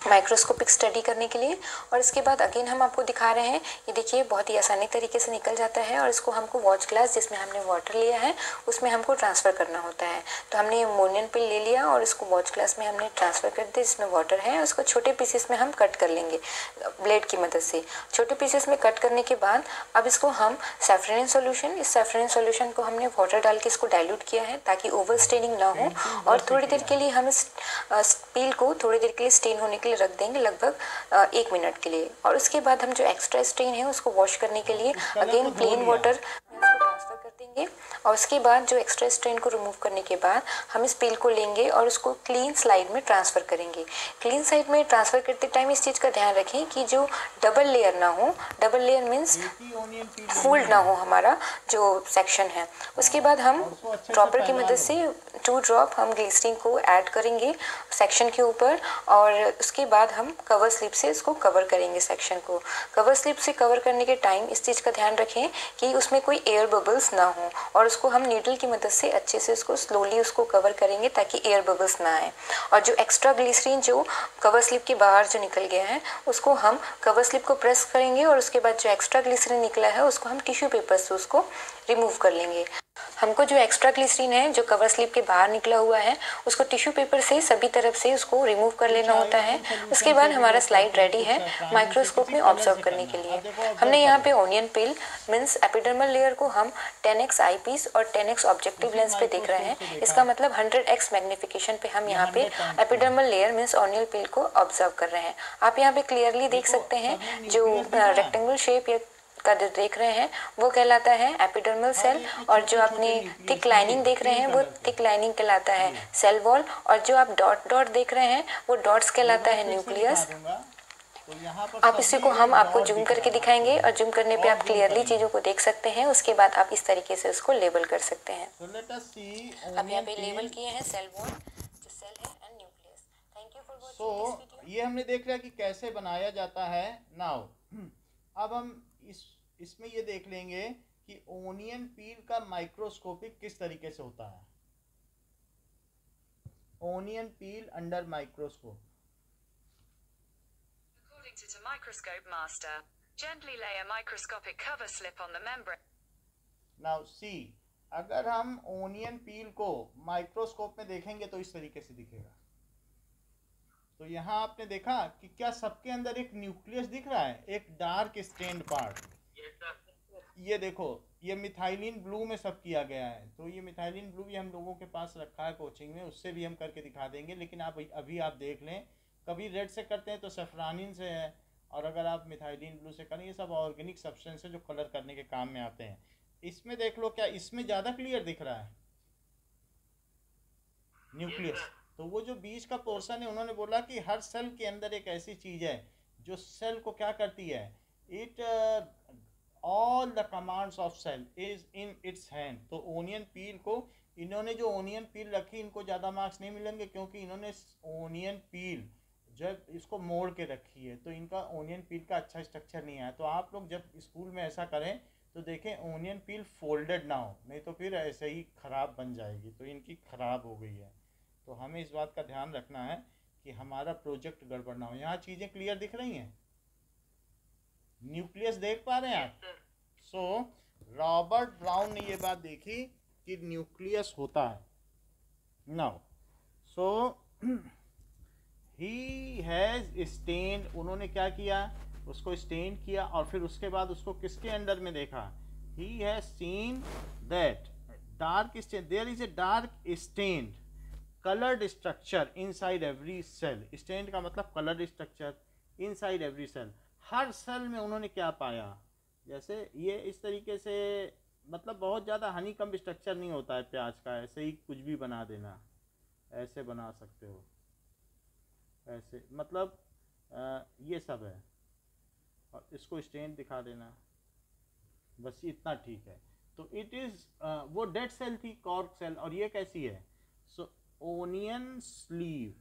माइक्रोस्कोपिक स्टडी करने के लिए। और इसके बाद अगेन हम आपको दिखा रहे हैं, ये देखिए बहुत ही आसानी तरीके से निकल जाता है और इसको हमको वॉच ग्लास जिसमें हमने वाटर लिया है उसमें हमको ट्रांसफ़र करना होता है। तो हमने ओनियन पील ले लिया और इसको वॉच ग्लास में हमने ट्रांसफ़र कर दिया जिसमें वाटर है। उसको छोटे पीसेस में हम कट कर लेंगे ब्लेड की मदद से। छोटे पीसेस में कट करने के बाद अब इसको हम सैफरन सॉल्यूशन, इस सैफरन सॉल्यूशन को हमने वाटर डाल के इसको डाइल्यूट किया है ताकि ओवर स्टेनिंग ना हो और थोड़ी देर के लिए हम इस पील को थोड़ी देर के लिए स्टेन होने के लिए रख देंगे, लगभग 1 मिनट के लिए। और उसके बाद हम जो एक्स्ट्रा स्टेन है उसको वॉश करने के लिए अगेन प्लेन वाटर इसको ट्रांसफ़र कर देंगे और उसके बाद जो एक्स्ट्रा स्टेन को रिमूव करने के बाद हम इस पील को लेंगे और उसको क्लीन स्लाइड में ट्रांसफ़र करेंगे। क्लीन स्लाइड में ट्रांसफ़र करते टाइम इस चीज़ का ध्यान रखें कि जो डबल लेयर ना हो, डबल लेयर मीन्स फोल्ड ना हो हमारा जो सेक्शन है। उसके बाद हम ड्रॉपर की मदद से 2 ड्रॉप हम ग्लिसरीन को ऐड करेंगे सेक्शन के ऊपर और उसके बाद हम कवर स्लिप से इसको कवर करेंगे सेक्शन को। कवर स्लिप से कवर करने के टाइम इस चीज़ का ध्यान रखें कि उसमें कोई एयर बबल्स ना हो और उसको हम नीडल की मदद से अच्छे से उसको स्लोली उसको कवर करेंगे ताकि एयर बबल्स ना आए। और जो एक्स्ट्रा ग्लिसरीन जो कवर स्लिप के बाहर जो निकल गया है उसको हम कवर स्लिप को प्रेस करेंगे और उसके बाद जो एक्स्ट्रा ग्लिसरीन निकला है उसको हम टिश्यू पेपर से उसको रिमूव कर लेंगे। हमको जो एक्स्ट्रा ग्लिसरीन है जो कवर स्लिप के बाहर निकला हुआ है उसको टिश्यू पेपर से सभी तरफ से उसको रिमूव कर लेना होता है। उसके बाद हमारा स्लाइड रेडी है माइक्रोस्कोप में ऑब्जर्व करने के लिए। हमने यहाँ पे ओनियन पील मीन्स एपिडर्मल लेयर को हम 10x आईपीस और 10x ऑब्जेक्टिव लेंस पे देख रहे हैं। इसका मतलब 100x मैग्निफिकेशन पे हम यहाँ पे epidermal layer means onion peel को ऑब्जर्व कर रहे हैं। आप यहाँ पे क्लियरली देख सकते हैं जो रेक्टेंगल शेप या का जो देख रहे हैं वो कहलाता है एपिडर्मल सेल और जो आपने थिक लाइनिंग देख रहे हैं वो थिक लाइनिंग कहलाता है सेल वॉल और जो आप डॉट डॉट देख रहे हैं वो डॉट्स कहलाता है न्यूक्लियस। आप इसी को हम आपको जूम करके दिखाएंगे और जूम करने पे आप क्लियरली चीज़ों को देख सकते हैं। उसके बाद आप इस तरीके से उसको लेबल कर सकते हैं। अब यहाँ पे लेबल किए हैं सेल वॉल, जो सेल है and nucleus. Thank you for watching this video. ये हमने देख लिया कि कैसे बनाया जाता है। नाउ अब हम इसमें ये देख लेंगे कि ओनियन पील का माइक्रोस्कोपिक किस तरीके से होता है। Onion peel under microscope. According to microscope master, gently lay a microscopic cover slip on the membrane. Now see, अगर हम ओनियन पील को माइक्रोस्कोप में देखेंगे तो इस तरीके से दिखेगा। तो यहाँ आपने देखा कि क्या सबके अंदर एक न्यूक्लियस दिख रहा है, एक डार्क स्टेन्ड पार्ट। ये देखो, ये मिथाइलिन ब्लू में सब किया गया है। तो ये मिथाइलिन ब्लू भी हम लोगों के पास रखा है कोचिंग में, उससे भी हम करके दिखा देंगे। लेकिन आप अभी आप देख लें, कभी रेड से करते हैं तो सैफरानिन से है और अगर आप मिथाइलिन ब्लू से करें, ये सब ऑर्गेनिक सब्सटेंस है जो कलर करने के काम में आते हैं। इसमें देख लो, क्या इसमें ज़्यादा क्लियर दिख रहा है न्यूक्लियस। तो वो जो बीच का पोर्शन है, उन्होंने बोला कि हर सेल के अंदर एक ऐसी चीज़ है जो सेल को क्या करती है, it all the commands of cell is in its hand. तो ओनियन पील को, इन्होंने जो ओनियन पील रखी, इनको ज़्यादा मार्क्स नहीं मिलेंगे क्योंकि इन्होंने ओनियन पील जब इसको मोड़ के रखी है तो इनका ओनियन पील का अच्छा स्ट्रक्चर नहीं आया। तो आप लोग जब स्कूल में ऐसा करें तो देखें ओनियन पील फोल्डेड ना हो, नहीं तो फिर ऐसे ही ख़राब बन जाएगी, तो इनकी ख़राब हो गई है। तो हमें इस बात का ध्यान रखना है कि हमारा प्रोजेक्ट गड़बड़ ना हो। यहाँ चीज़ें क्लियर दिख रही हैं, न्यूक्लियस देख पा रहे हैं आप? सो रॉबर्ट ब्राउन ने ये बात देखी कि न्यूक्लियस होता है। Now so he has stain, उन्होंने क्या किया, उसको स्टेन किया और फिर उसके बाद उसको किसके अंडर में देखा, he has seen that dark stain, there is a dark stained coloured structure inside every cell. Stained का मतलब coloured structure inside every cell. हर सेल में उन्होंने क्या पाया, जैसे ये इस तरीके से, मतलब बहुत ज़्यादा हनी कम स्ट्रक्चर नहीं होता है प्याज का, ऐसे ही कुछ भी बना देना, ऐसे बना सकते हो, ऐसे मतलब ये सब है, और इसको स्टेन दिखा देना, बस इतना ठीक है। तो इट इज़ वो डेड सेल थी, कॉर्क सेल, और ये कैसी है, सो ओनियन स्लीव,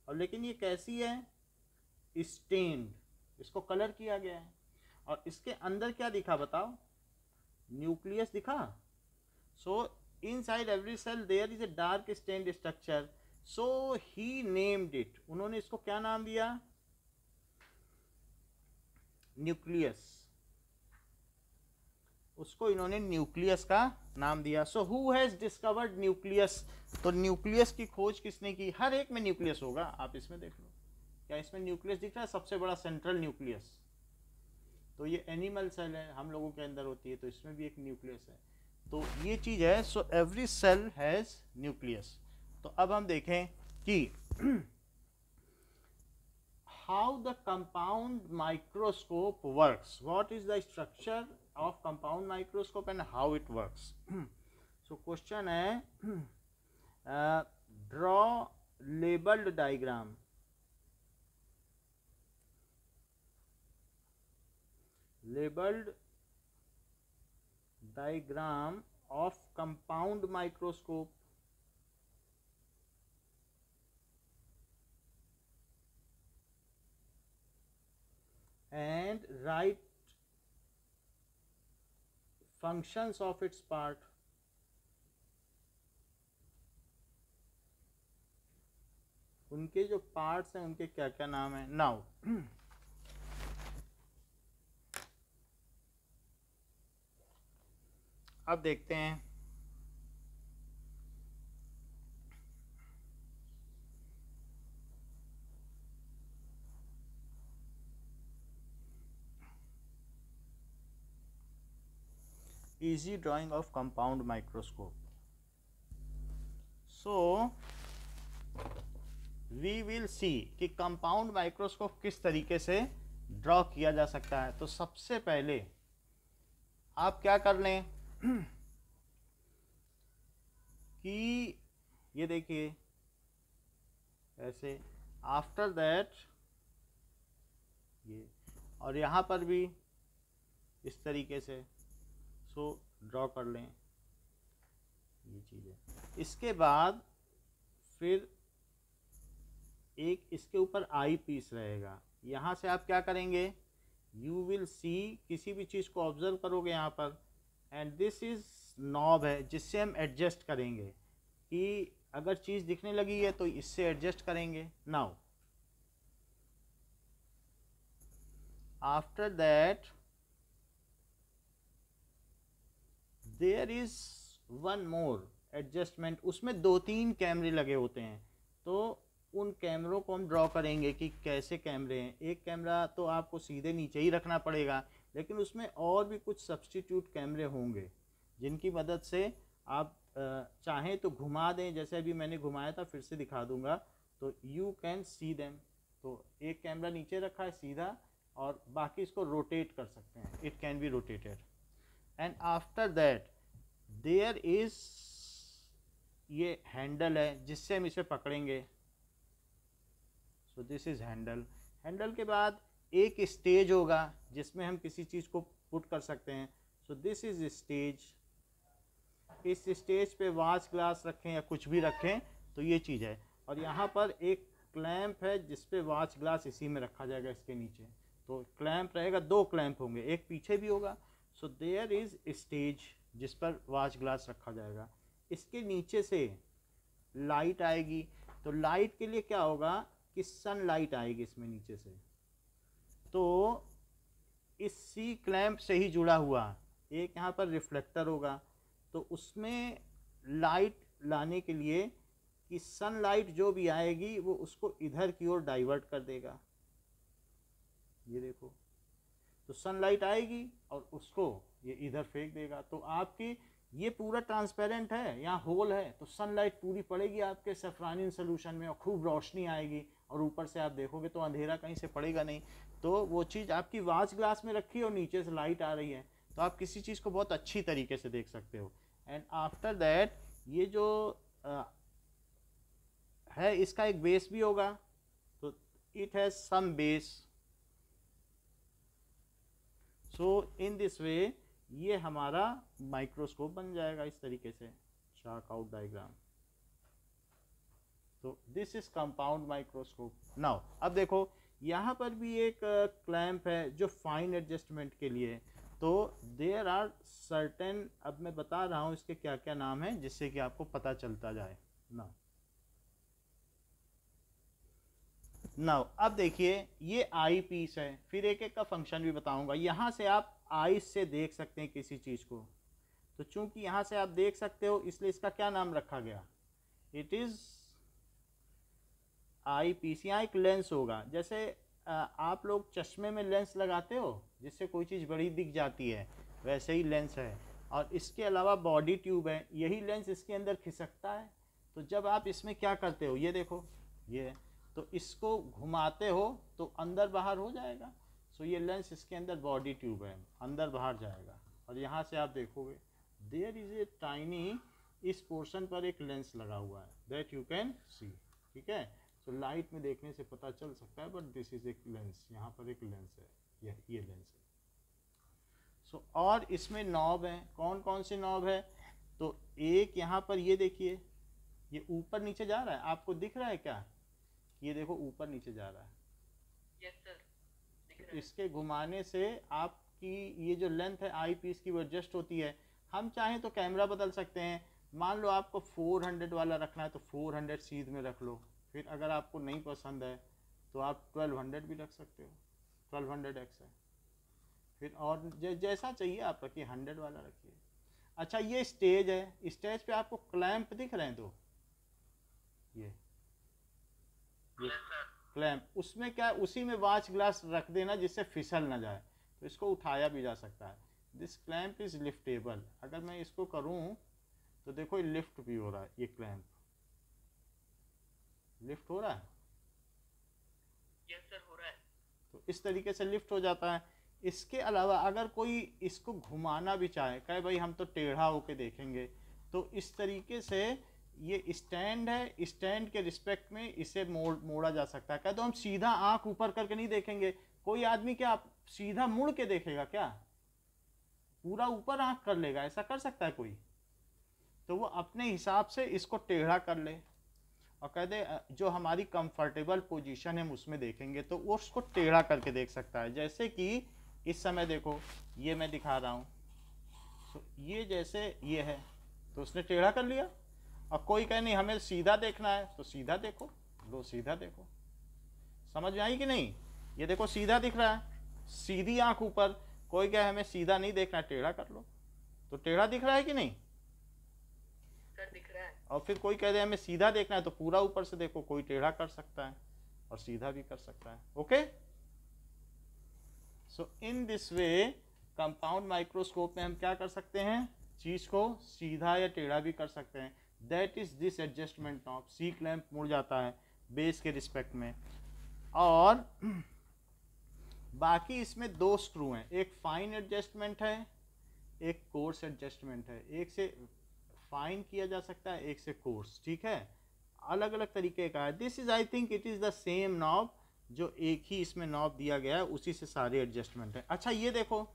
और लेकिन ये कैसी है, स्टेन्ड, इसको कलर किया गया है। और इसके अंदर क्या दिखा बताओ, न्यूक्लियस दिखा। So inside every cell there is a dark stained structure, so he named it, उन्होंने इसको क्या नाम दिया, न्यूक्लियस, उसको इन्होंने न्यूक्लियस का नाम दिया। So who has discovered nucleus, तो न्यूक्लियस की खोज किसने की, हर एक में न्यूक्लियस होगा, आप इसमें देख लो, क्या इसमें न्यूक्लियस दिख रहा है, सबसे बड़ा सेंट्रल न्यूक्लियस, तो ये एनिमल सेल है, हम लोगों के अंदर होती है, तो इसमें भी एक न्यूक्लियस है, तो ये चीज़ है। So every cell has nucleus. तो अब हम देखें कि how the compound microscope works, what is the structure of compound microscope and how it works. So question है, draw labelled diagram, labeled diagram of compound microscope and write functions of its part. उनके जो parts हैं उनके क्या क्या नाम है। Now अब देखते हैं, easy drawing of compound microscope. So we will see कि कंपाउंड माइक्रोस्कोप किस तरीके से ड्रॉ किया जा सकता है। तो सबसे पहले आप क्या कर लें कि ये देखिए ऐसे, आफ्टर दैट ये, और यहाँ पर भी इस तरीके से, सो ड्रॉ कर लें ये चीज़ें। इसके बाद फिर एक इसके ऊपर आई पीस रहेगा, यहाँ से आप क्या करेंगे, यू विल सी, किसी भी चीज़ को ऑब्जर्व करोगे यहाँ पर, एंड दिस इज़ नॉब है जिससे हम एडजस्ट करेंगे कि अगर चीज़ दिखने लगी है तो इससे एडजस्ट करेंगे। Now after that there is one more adjustment, उसमें 2-3 कैमरे लगे होते हैं, तो उन कैमरों को हम ड्रॉ करेंगे कि कैसे कैमरे हैं। एक कैमरा तो आपको सीधे नीचे ही रखना पड़ेगा, लेकिन उसमें और भी कुछ सब्स्टिट्यूट कैमरे होंगे जिनकी मदद से आप चाहें तो घुमा दें, जैसे अभी मैंने घुमाया था, फिर से दिखा दूंगा, तो यू कैन सी देम। तो एक कैमरा नीचे रखा है सीधा, और बाकी इसको रोटेट कर सकते हैं, it can be rotated. And after that there is, ये हैंडल है जिससे हम इसे पकड़ेंगे, so this is handle. Handle के बाद एक स्टेज होगा जिसमें हम किसी चीज़ को पुट कर सकते हैं, सो दिस इज़ स्टेज। इस स्टेज पे वॉच ग्लास रखें या कुछ भी रखें तो ये चीज़ है, और यहाँ पर एक क्लैंप है जिस पे वॉच ग्लास इसी में रखा जाएगा, इसके नीचे। तो क्लैंप रहेगा, 2 क्लैंप होंगे, एक पीछे भी होगा। सो देयर इज स्टेज जिस पर वॉच ग्लास रखा जाएगा। इसके नीचे से लाइट आएगी, तो लाइट के लिए क्या होगा कि सन लाइट आएगी इसमें नीचे से। तो इस सी क्लैंप से ही जुड़ा हुआ एक यहाँ पर रिफ्लेक्टर होगा, तो उसमें लाइट लाने के लिए कि सनलाइट जो भी आएगी वो उसको इधर की ओर डाइवर्ट कर देगा। ये देखो, तो सनलाइट आएगी और उसको ये इधर फेंक देगा। तो आपकी ये पूरा ट्रांसपेरेंट है, यहाँ होल है, तो सनलाइट पूरी पड़ेगी आपके सैफरानिन सोल्यूशन में और खूब रोशनी आएगी, और ऊपर से आप देखोगे तो अंधेरा कहीं से पड़ेगा नहीं। तो वो चीज़ आपकी वॉच ग्लास में रखी है और नीचे से लाइट आ रही है, तो आप किसी चीज़ को बहुत अच्छी तरीके से देख सकते हो। एंड आफ्टर दैट ये जो है इसका एक बेस भी होगा, तो it has some base. So in this way ये हमारा माइक्रोस्कोप बन जाएगा इस तरीके से, चार्ट आउट डायग्राम। तो this is compound microscope. Now अब देखो यहाँ पर भी एक क्लैंप है जो फाइन एडजस्टमेंट के लिए। तो देयर आर सर्टेन, अब मैं बता रहा हूँ इसके क्या क्या नाम है जिससे कि आपको पता चलता जाए। नाउ अब देखिए ये आई पीस है, फिर एक एक का फंक्शन भी बताऊंगा। यहाँ से आप आईज से देख सकते हैं किसी चीज़ को, तो चूंकि यहाँ से आप देख सकते हो इसलिए इसका क्या नाम रखा गया, इट इज़ आई पीस। यहाँ एक लेंस होगा, जैसे आप लोग चश्मे में लेंस लगाते हो जिससे कोई चीज़ बड़ी दिख जाती है, वैसे ही लेंस है। और इसके अलावा बॉडी ट्यूब है, यही लेंस इसके अंदर खिसकता है। तो जब आप इसमें क्या करते हो, ये देखो ये, तो इसको घुमाते हो तो अंदर बाहर हो जाएगा। सो ये लेंस इसके अंदर बॉडी ट्यूब है, अंदर बाहर जाएगा। और यहाँ से आप देखोगे देयर इज़ ए टाइनी, इस पोर्शन पर एक लेंस लगा हुआ है, दैट यू कैन सी। ठीक है, तो लाइट में देखने से पता चल सकता है, बट दिस इज एक लेंस, यहाँ पर एक लेंस है, ये लेंस है। सो और इसमें नॉब है, कौन कौन से नॉब है, तो एक यहाँ पर ये देखिए, ये ऊपर नीचे जा रहा है, आपको दिख रहा है क्या, ये देखो ऊपर नीचे जा रहा है। यस सर, दिख रहा है। इसके घुमाने से आपकी ये जो लेंथ है आई पीस की वो एडजस्ट होती है। हम चाहें तो कैमरा बदल सकते हैं, मान लो आपको 400 वाला रखना है तो 400 सीध में रख लो, फिर अगर आपको नहीं पसंद है तो आप 1200 भी रख सकते हो, 1200x है। फिर और जैसा चाहिए आप रखिए, 100 वाला रखिए। अच्छा ये स्टेज है, स्टेज पे आपको क्लैंप दिख रहे हैं, तो ये क्लैंप, उसमें क्या, उसी में वॉच ग्लास रख देना जिससे फिसल ना जाए, तो इसको उठाया भी जा सकता है। This clamp is liftable. अगर मैं इसको करूं तो देखो ये लिफ्ट भी हो रहा है, ये क्लैंप लिफ्ट हो रहा है। यस सर, हो रहा है। तो इस तरीके से लिफ्ट हो जाता है। इसके अलावा अगर कोई इसको घुमाना भी चाहे, कहे भाई हम तो टेढ़ा होके देखेंगे, तो इस तरीके से ये स्टैंड है, स्टैंड के रिस्पेक्ट में इसे मोड़ा जा सकता है। क्या तो हम सीधा आंख ऊपर करके नहीं देखेंगे, कोई आदमी क्या सीधा मुड़ के देखेगा क्या, पूरा ऊपर आंख कर लेगा, ऐसा कर सकता है कोई? तो वो अपने हिसाब से इसको टेढ़ा कर ले और कह दे जो हमारी कंफर्टेबल पोजीशन है हम उसमें देखेंगे, तो वो उसको टेढ़ा करके देख सकता है। जैसे कि इस समय देखो ये मैं दिखा रहा हूँ, तो ये जैसे ये है तो उसने टेढ़ा कर लिया। और कोई कहे नहीं हमें सीधा देखना है तो सीधा देखो, लो सीधा देखो। समझ में आई कि नहीं? ये देखो सीधा दिख रहा है, सीधी आंख ऊपर। कोई कहे हमें सीधा नहीं देखना, टेढ़ा कर लो, तो टेढ़ा दिख रहा है कि नहीं? सर दिख रहा है। और फिर कोई कह दे हमें सीधा देखना है तो पूरा ऊपर से देखो, कोई टेढ़ा कर सकता है और सीधा भी कर सकता है। Okay, so in this way compound microscope में हम क्या कर सकते हैं, चीज को सीधा या टेढ़ा भी कर सकते हैं। That is this adjustment knob. See clamp मुड़ जाता है बेस के रिस्पेक्ट में। और बाकी इसमें दो स्क्रू हैं, एक फाइन एडजस्टमेंट है, एक कोर्स एडजस्टमेंट है। एक से फाइन किया जा सकता है, एक से कोर्स। ठीक है, अलग अलग तरीके का है। This is I think it is the same knob, जो एक ही इसमें नॉब दिया गया है, उसी से सारे एडजस्टमेंट है। अच्छा ये देखो,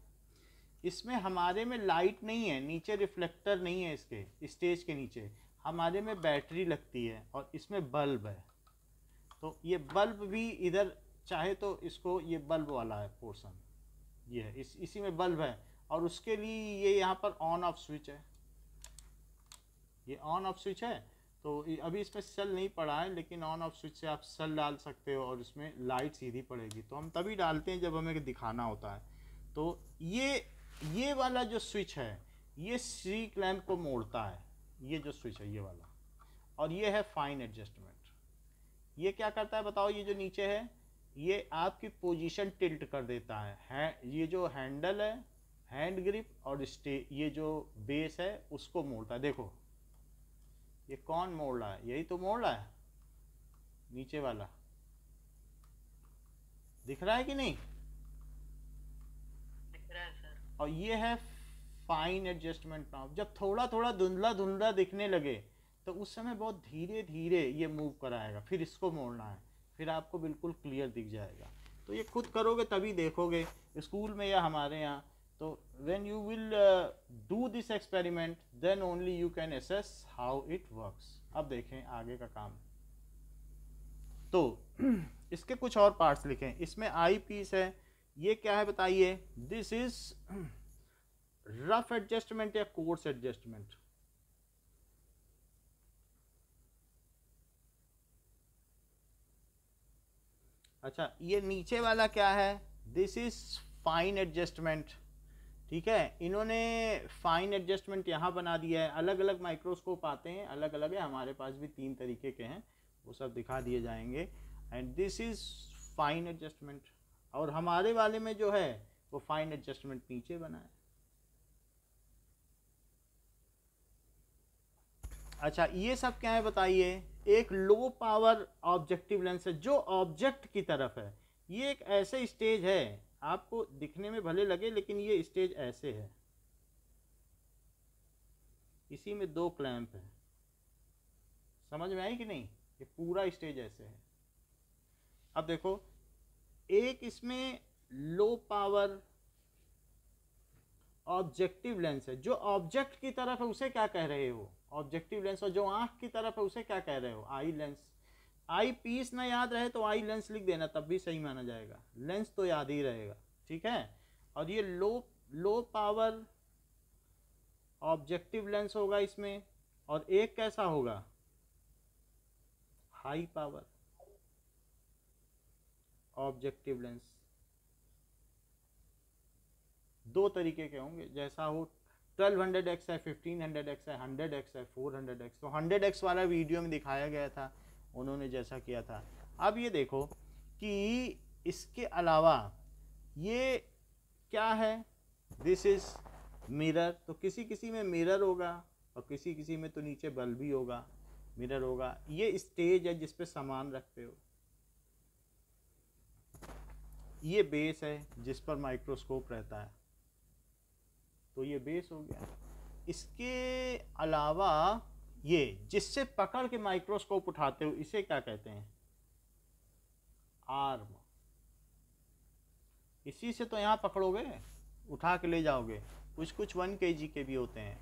इसमें हमारे में लाइट नहीं है, नीचे रिफ्लेक्टर नहीं है, इसके स्टेज के नीचे हमारे में बैटरी लगती है और इसमें बल्ब है। तो ये बल्ब भी इधर चाहे तो इसको, ये बल्ब वाला है पोर्शन, ये है इसी में बल्ब है। और उसके लिए ये यहाँ पर ऑन ऑफ स्विच है, ये ऑन ऑफ स्विच है। तो अभी इसमें सेल नहीं पड़ा है, लेकिन ऑन ऑफ स्विच से आप सेल डाल सकते हो और इसमें लाइट सीधी पड़ेगी। तो हम तभी डालते हैं जब हमें दिखाना होता है। तो ये वाला जो स्विच है ये सी क्लैंप को मोड़ता है, ये जो स्विच है ये वाला। और ये है फाइन एडजस्टमेंट। ये क्या करता है बताओ? ये जो नीचे है ये आपकी पोजीशन टिल्ट कर देता है। ये जो हैंडल है, हैंड ग्रिप और ये जो बेस है उसको मोड़ता है। देखो ये कौन मोड़ रहा है? यही तो मोड़ रहा है, नीचे वाला। दिख रहा है कि नहीं? दिख रहा है सर। और ये है फाइन एडजस्टमेंट नॉब। जब थोड़ा थोड़ा धुंधला धुंधला दिखने लगे तो उस समय बहुत धीरे धीरे ये मूव कराएगा, फिर इसको मोड़ना है, फिर आपको बिल्कुल क्लियर दिख जाएगा। तो ये खुद करोगे तभी देखोगे, स्कूल में या हमारे यहाँ। तो when you will do this experiment then only you can assess how it works। अब देखें आगे का काम। तो इसके कुछ और पार्ट्स लिखें। इसमें आई पीस है, ये क्या है बताइए? दिस इज रफ एडजस्टमेंट या कोर्स एडजस्टमेंट? अच्छा, ये नीचे वाला क्या है? This is fine adjustment. ठीक है, इन्होंने फाइन एडजस्टमेंट यहाँ बना दिया है। अलग अलग माइक्रोस्कोप आते हैं, अलग अलग है, हमारे पास भी 3 तरीके के हैं, वो सब दिखा दिए जाएंगे। And this is fine adjustment. और हमारे वाले में जो है वो फाइन एडजस्टमेंट नीचे बना है। अच्छा, ये सब क्या है बताइए? एक लो पावर ऑब्जेक्टिव लेंस है जो ऑब्जेक्ट की तरफ है। ये एक ऐसे स्टेज है, आपको दिखने में भले लगे लेकिन ये स्टेज ऐसे है, इसी में 2 क्लैंप है। समझ में आई कि नहीं? ये पूरा स्टेज ऐसे है। अब देखो, एक इसमें लो पावर ऑब्जेक्टिव लेंस है, जो ऑब्जेक्ट की तरफ है उसे क्या कह रहे हो? Objective lens. और जो आंख की तरफ है उसे क्या कह रहे हो? Eye lens. आई पीस ना याद रहे तो आई लेंस लिख देना, तब भी सही माना जाएगा। लेंस तो याद ही रहेगा, ठीक है। और ये लो पावर ऑब्जेक्टिव लेंस होगा इसमें। और एक कैसा होगा? High power objective lens. 2 तरीके के होंगे, जैसा हो। 1200x है, 1500x है, 100x है, 400x। तो 100x वाला वीडियो में दिखाया गया था, उन्होंने जैसा किया था। अब ये देखो कि इसके अलावा ये क्या है? This is mirror. तो किसी किसी में मिरर होगा और किसी किसी में तो नीचे बल्ब भी होगा, मिरर होगा। ये स्टेज है जिस पे सामान रखते हो। ये बेस है जिस पर माइक्रोस्कोप रहता है, तो ये बेस हो गया। इसके अलावा ये जिससे पकड़ के माइक्रोस्कोप उठाते हो, इसे क्या कहते हैं? आर्म। इसी से तो यहाँ पकड़ोगे, उठा के ले जाओगे। कुछ 1 kg के भी होते हैं।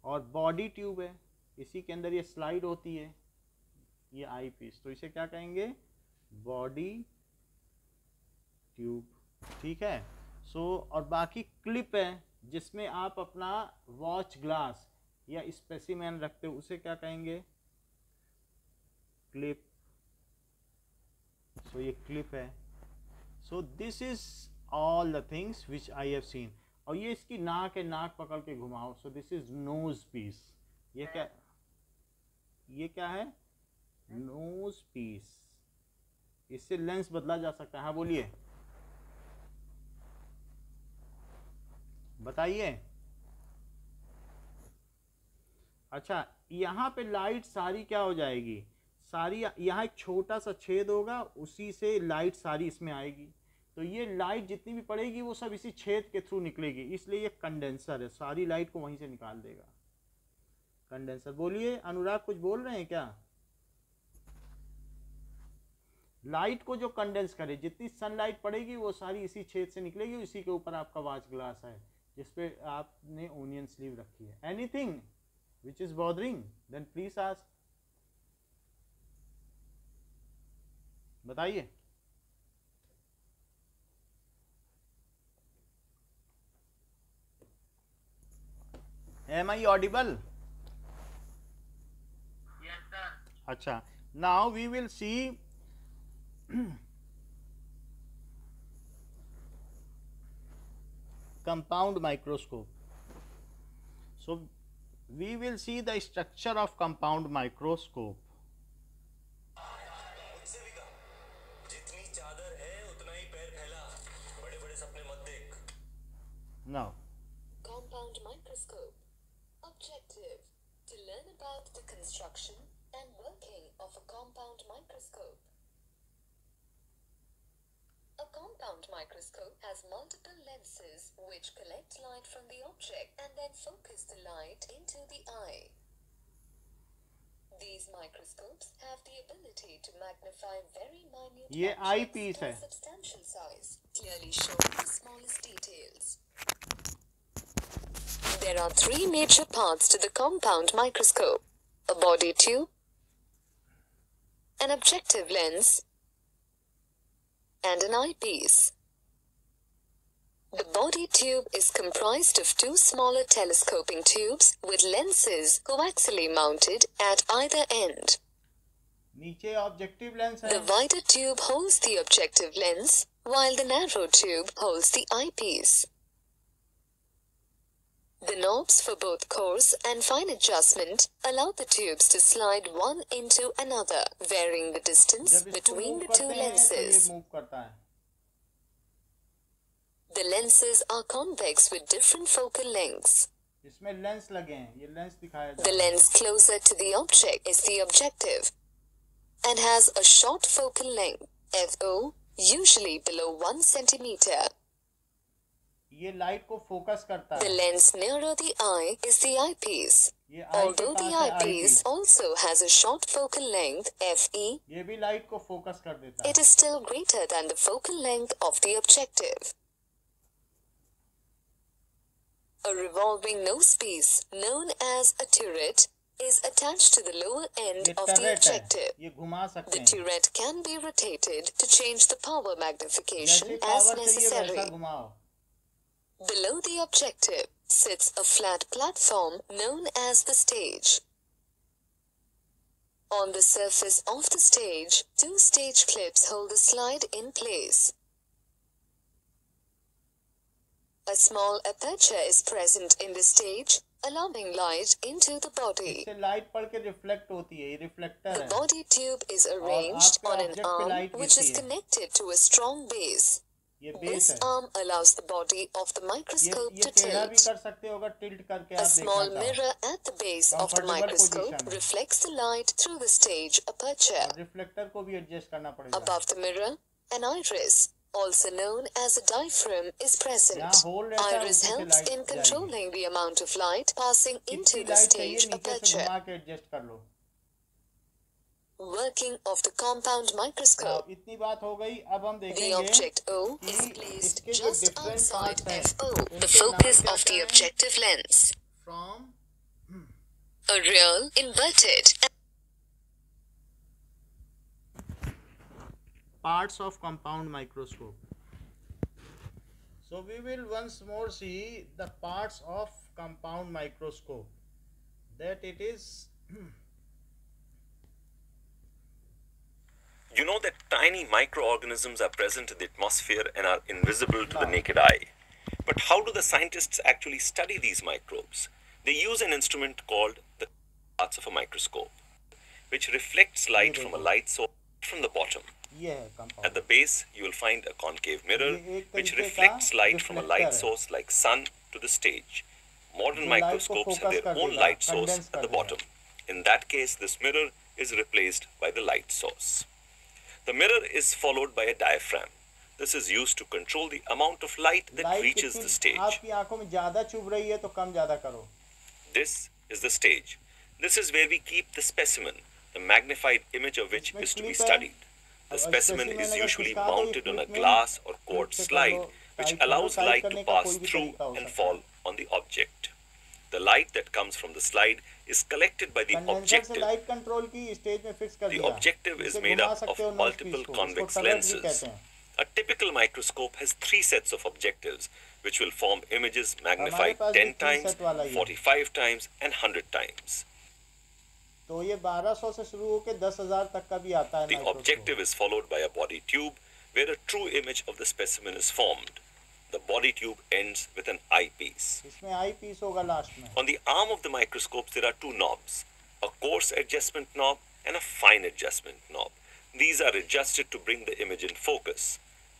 और बॉडी ट्यूब है, इसी के अंदर ये स्लाइड होती है, ये आई पीस। तो इसे क्या कहेंगे? बॉडी ट्यूब, ठीक है। और बाकी क्लिप है जिसमें आप अपना वॉच ग्लास या स्पेसिमेन रखते हो, उसे क्या कहेंगे? क्लिप। ये क्लिप है। This is all the things which I have seen. और ये इसकी नाक है, नाक पकड़ के घुमाओ। This is nose piece. ये क्या है? Nose piece. इससे लेंस बदला जा सकता है। हाँ बोलिए, बताइए। अच्छा, यहाँ पे लाइट सारी क्या हो जाएगी? सारी यहाँ एक छोटा सा छेद होगा, उसी से लाइट सारी इसमें आएगी। तो ये लाइट जितनी भी पड़ेगी वो सब इसी छेद के थ्रू निकलेगी, इसलिए ये कंडेंसर है, सारी लाइट को वहीं से निकाल देगा। कंडेंसर। बोलिए, अनुराग कुछ बोल रहे हैं क्या? लाइट को जो कंडेंस करे, जितनी सनलाइट पड़ेगी वो सारी इसी छेद से निकलेगी। इसी के ऊपर आपका वॉच ग्लास है जिसपे आपने ओनियन स्लीव रखी है। Anything which is bothering, then please ask। बताइए। Am I audible? Yes, sir. Acha. Now we will see compound microscope. So we will see the structure of compound microscope. Now, Compound microscope. Objective: to learn about the construction and working of a compound microscope. A compound microscope has multiple lenses which collect light from the object and then focus the light into the eye. These microscopes have the ability to magnify very minute ये eyepiece objects to है. a substantial size, clearly showing the smallest details. There are three major parts to the compound microscope: a body tube, an objective lens, and an eyepiece. The body tube is comprised of two smaller telescoping tubes with lenses coaxially mounted at either end. नीचे objective lens है. The wider tube holds the objective lens, while the narrow tube holds the eyepiece. The knobs for both coarse and fine adjustment allow the tubes to slide one into another, varying the distance जब इसको between move the करते two हैं तो ये lenses. Move करता है. The lenses are convex with different focal lengths. इसमें lens लगे हैं. ये लेंस दिखाया The जा रहा है. lens closer to the object is the objective and has a short focal length, FO, usually below 1 centimeter. ये लाइट को फोकस करता The है. lens nearer the eye is the eyepiece. ये आई के Although the पास है eyepiece eyepiece. also has a short focal length, FE, ये भी light को फोकस कर देता है. it is still greater than the focal length of the objective. A revolving nosepiece, known as a turret, is attached to the lower end ये of the turret है. objective. ये घुमा सकते The हैं. turret can be rotated to change the power magnification जैसे as power चाहिए वैसा necessary. घुमाओ. Below the objective sits a flat platform known as the stage. On the surface of the stage, two stage clips hold the slide in place. A small aperture is present in the stage, allowing light into the body. इससे light पड़ के reflect होती है. ये reflector The है. body tube is arranged आपके on an object पे arm light which is गिरती है. connected to a strong base. ये बेस This है. arm allows the body of the ये microscope to टेढ़ा भी tilt. कर सकते हो अगर टिल्ट करके A आप small देखना चाहो. mirror at the base of the Comfortable microscope position. reflects the light through the stage aperture. और रिफ्लेक्टर को भी एडजस्ट करना पड़ेगा. Above the mirror, an iris, also known as a diaphragm, is present. यहाँ whole रहता है, Iris उसी से helps light in जाएगी. controlling the amount of light passing into कितनी the लाइट चाहिए stage नीचे से aperture. घुमा के एडजस्ट कर लो. Working of the compound microscope. अब इतनी बात हो गई. अब हम The देखेंगे object O is कि placed इसके जो just different outside parts हैं, FO, the उनके focus नाम of क्या the हैं? objective lens. From A real, inverted, parts of compound microscope. So we will once more see the parts of compound microscope. That it is You know that tiny microorganisms are present in the atmosphere and are invisible to the naked eye. But how do the scientists actually study these microbes? They use an instrument called the parts of a microscope, which reflects light from a light source from the bottom. ये है compound. At the base, you will find a concave mirror, ये एक which तरीके reflects का light from a reflector light है. source like sun to the stage. Modern जो light को microscopes have focus their कर own देगा, light source condense at कर the देगा. bottom. In that case, this mirror is replaced by the light source. The mirror is followed by a diaphragm. This is used to control the amount of light that Light reaches the कितनी stage. आपकी आंखों में ज्यादा चुभ रही है तो कम ज्यादा करो. This is the stage. This is where we keep the specimen, the magnified image of which इसमें is to be clip है. studied. The और specimen specimen is अगर usually खिसका दो ये mounted on a clip में, glass or clip cord से कर slide, लो, which tight कर लो, allows tight light करने to का pass कोई भी through तरीका हो and सकता fall है. on the object. The light that comes from the slide is collected by the condenser से objective. लाइट कंट्रोल की स्टेज में फिक्स कर The दिया. objective is इसे made घुमा up सकते of हो multiple nose piece को. convex इसको turret भी lenses. कहते हैं. A typical microscope has 3 sets of objectives which will form images magnified पास 10 भी 3 times, set वाला ही है। 45 times and 100 times. तो ये 1200 से शुरू होकर 10,000 तक का भी आता है The microscope. objective is followed by a body tube where a true image of the specimen is formed. The body tube ends with an eyepiece. इसमें आई पीस होगा लास्ट में। On the arm of the microscope there are 2 knobs, a coarse adjustment knob and a fine adjustment knob. These are adjusted to bring the image in focus.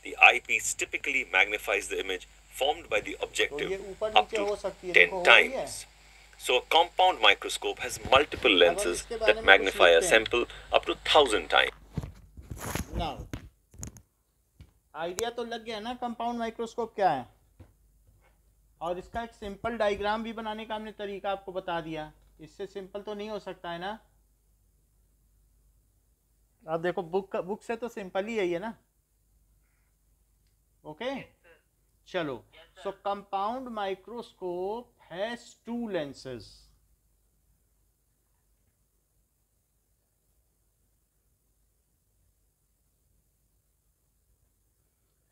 The eyepiece typically magnifies the image formed by the तो objective ये ऊपर up नीचे हो to सकती है, 10 देखो हो रही है। times. So a compound microscope has multiple lenses इसके बारे that में magnify a कुछ लिखते हैं। sample up to 1000 times. Now idea तो लग गया ना कंपाउंड माइक्रोस्कोप क्या है, और इसका एक सिंपल डायग्राम भी बनाने का हमने तरीका आपको बता दिया। इससे सिंपल तो नहीं हो सकता है ना। आप देखो बुक से तो सिंपल ही है ना। ओके चलो, सो compound microscope has 2 lenses.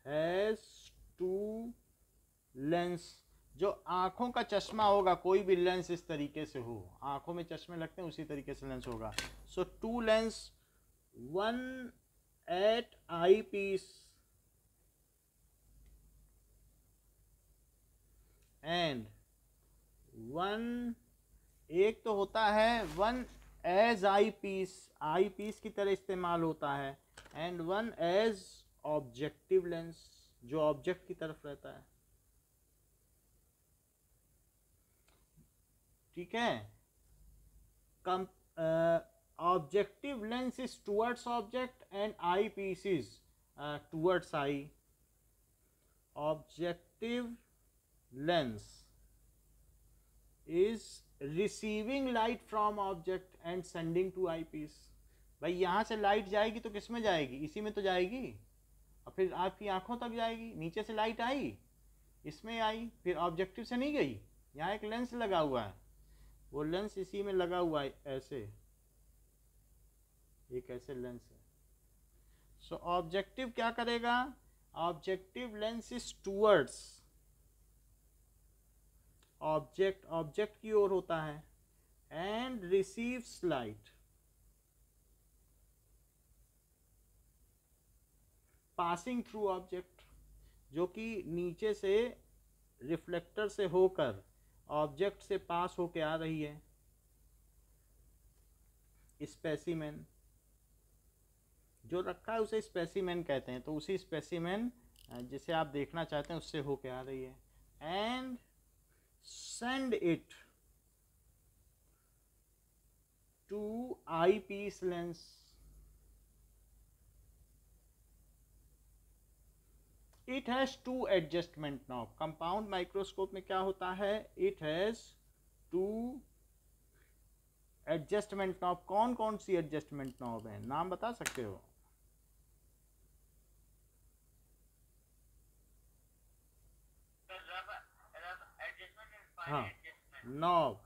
Has 2 lens. जो आंखों का चश्मा होगा, कोई भी लेंस इस तरीके से हो, आंखों में चश्मे लगते हैं उसी तरीके से लेंस होगा। So 2 lens, 1 at eye piece and 1, एक तो होता है 1 एज आई पीस की तरह इस्तेमाल होता है, एंड 1 एज ऑब्जेक्टिव लेंस, जो ऑब्जेक्ट की तरफ रहता है। ठीक है, objective lens is towards object and eye piece is towards eye. Objective lens is receiving light from object and sending to eyepiece. भाई यहाँ से लाइट जाएगी तो किस में जाएगी, इसी में तो जाएगी, और फिर आपकी आंखों तक जाएगी। नीचे से लाइट आई, इसमें आई, फिर ऑब्जेक्टिव से नहीं गई। यहाँ एक लेंस लगा हुआ है, वो लेंस इसी में लगा हुआ है, ऐसे एक ऐसे लेंस है। सो ऑब्जेक्टिव क्या करेगा, objective lens is towards object की ओर होता है, and receives light passing through object, जो कि नीचे से रिफ्लेक्टर से होकर ऑब्जेक्ट से पास होके आ रही है। स्पेसिमेन जो रखा है उसे स्पेसिमेन कहते हैं, तो उसी स्पेसिमेन जिसे आप देखना चाहते हैं उससे होके आ रही है, and send it to eyepiece lens. It has 2 adjustment knob. Compound microscope में क्या होता है, it has 2 adjustment knob. कौन कौन सी adjustment knob है, नाम बता सकते हो? हाँ, नॉब।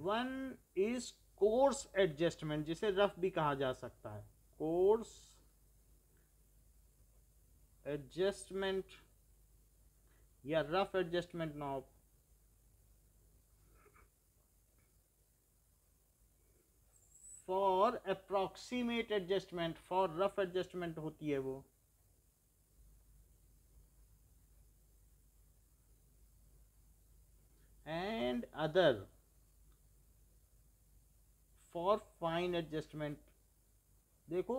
1 इज कोर्स एडजस्टमेंट, जिसे रफ भी कहा जा सकता है, कोर्स एडजस्टमेंट या rough adjustment knob. For approximate adjustment, for rough adjustment होती है वो। And other for fine adjustment. देखो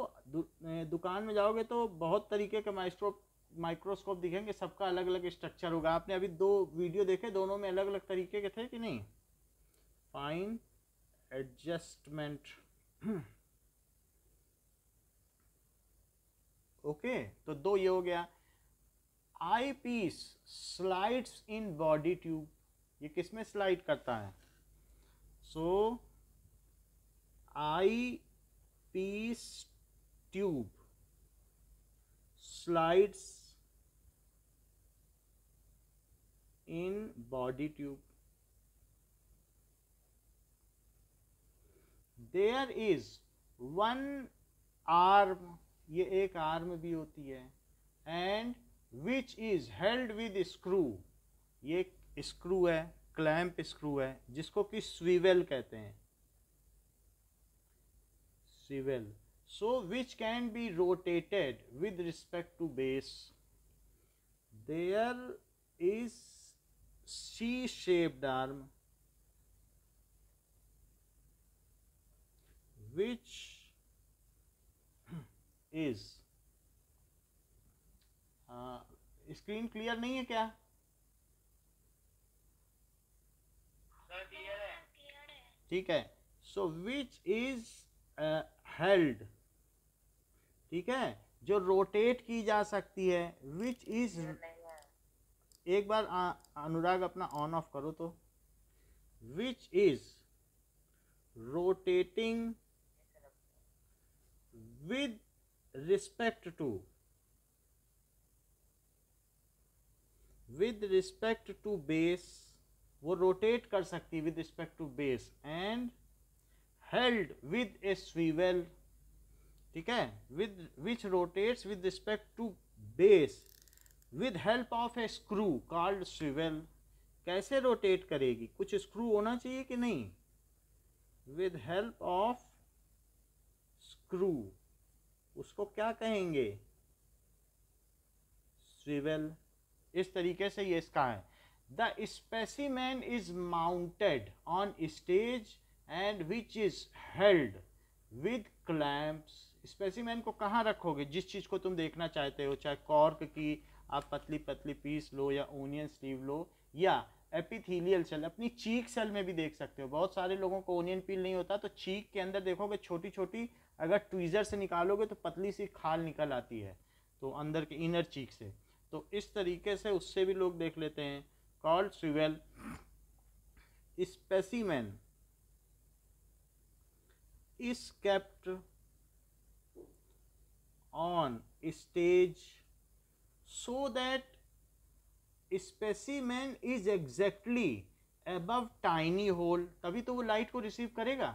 दुकान में जाओगे तो बहुत तरीके के माइक्रोस्कोप दिखेंगे, सबका अलग अलग स्ट्रक्चर होगा। आपने अभी 2 वीडियो देखे, दोनों में अलग अलग तरीके के थे कि नहीं। फाइन एडजस्टमेंट, ओके, तो 2 ये हो गया। Eyepiece slides in body tube, ये किस में स्लाइड करता है, so eyepiece tube slides in body tube. There is 1 arm, ये एक आर्म भी होती है, and which is held with screw. ये स्क्रू है, क्लैंप स्क्रू है, जिसको कि स्वीवेल कहते हैं, swivel. So which can be rotated with respect to base. There is C-shaped arm which is screen clear नहीं है क्या? ठीक है. सो विच इज हेल्ड, ठीक है, जो रोटेट की जा सकती है, विच इज, एक बार अनुराग अपना ऑन ऑफ करो तो, which is rotating with respect to base, वो रोटेट कर सकती है with respect to base and held with a swivel, ठीक है, with which rotates with respect to base with help of a screw called swivel. कैसे rotate करेगी? कुछ screw होना चाहिए कि नहीं? with help of screw, उसको क्या कहेंगे? स्विवेल. इस तरीके से ये इसका है. The specimen is mounted on stage and which is held with clamps. Specimen को कहाँ रखोगे? जिस चीज़ को तुम देखना चाहते हो, चाहे कॉर्क की आप पतली पतली पीस लो या ओनियन स्लीव लो या एपिथेलियल सेल, अपनी चीक सेल में भी देख सकते हो. बहुत सारे लोगों को ओनियन पील नहीं होता, तो चीक के अंदर देखोगे छोटी छोटी, अगर ट्वीज़र से निकालोगे तो पतली सी खाल निकल आती है, तो अंदर के इनर चीक से. तो इस तरीके से उससे भी लोग देख लेते हैं. Called swivel. Specimen is kept on stage so that specimen is exactly above tiny hole. तभी तो वो लाइट को रिसीव करेगा.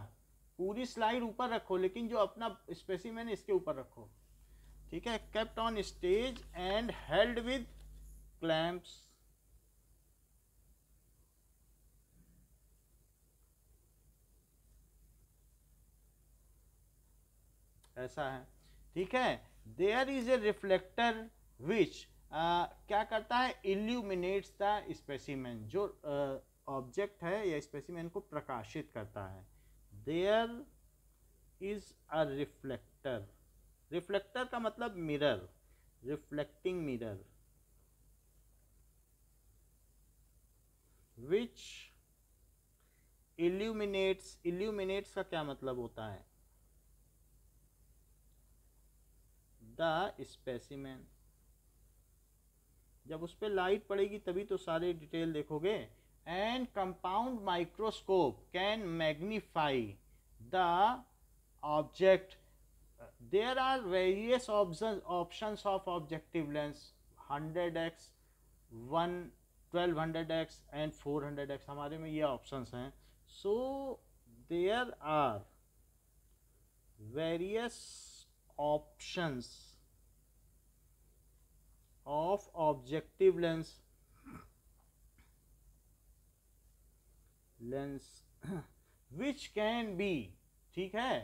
पूरी स्लाइड ऊपर रखो, लेकिन जो अपना स्पेसिमेन इसके ऊपर रखो, ठीक है. Kept on stage and held with clamps. ऐसा है, ठीक है. There is a reflector which क्या करता है? Illuminates the specimen. जो ऑब्जेक्ट है या स्पेसिमेन को प्रकाशित करता है. There is a reflector. Reflector का मतलब mirror, reflecting mirror, which illuminates. Illuminates का क्या मतलब होता है? The specimen. जब उस पर लाइट पड़ेगी तभी तो सारे डिटेल देखोगे. And compound microscope can magnify the object. There are various options of objective lens. 100x, 1200x and 400x. हमारे में ये ऑप्शंस हैं. So there are various options of objective lens which can be, ठीक है,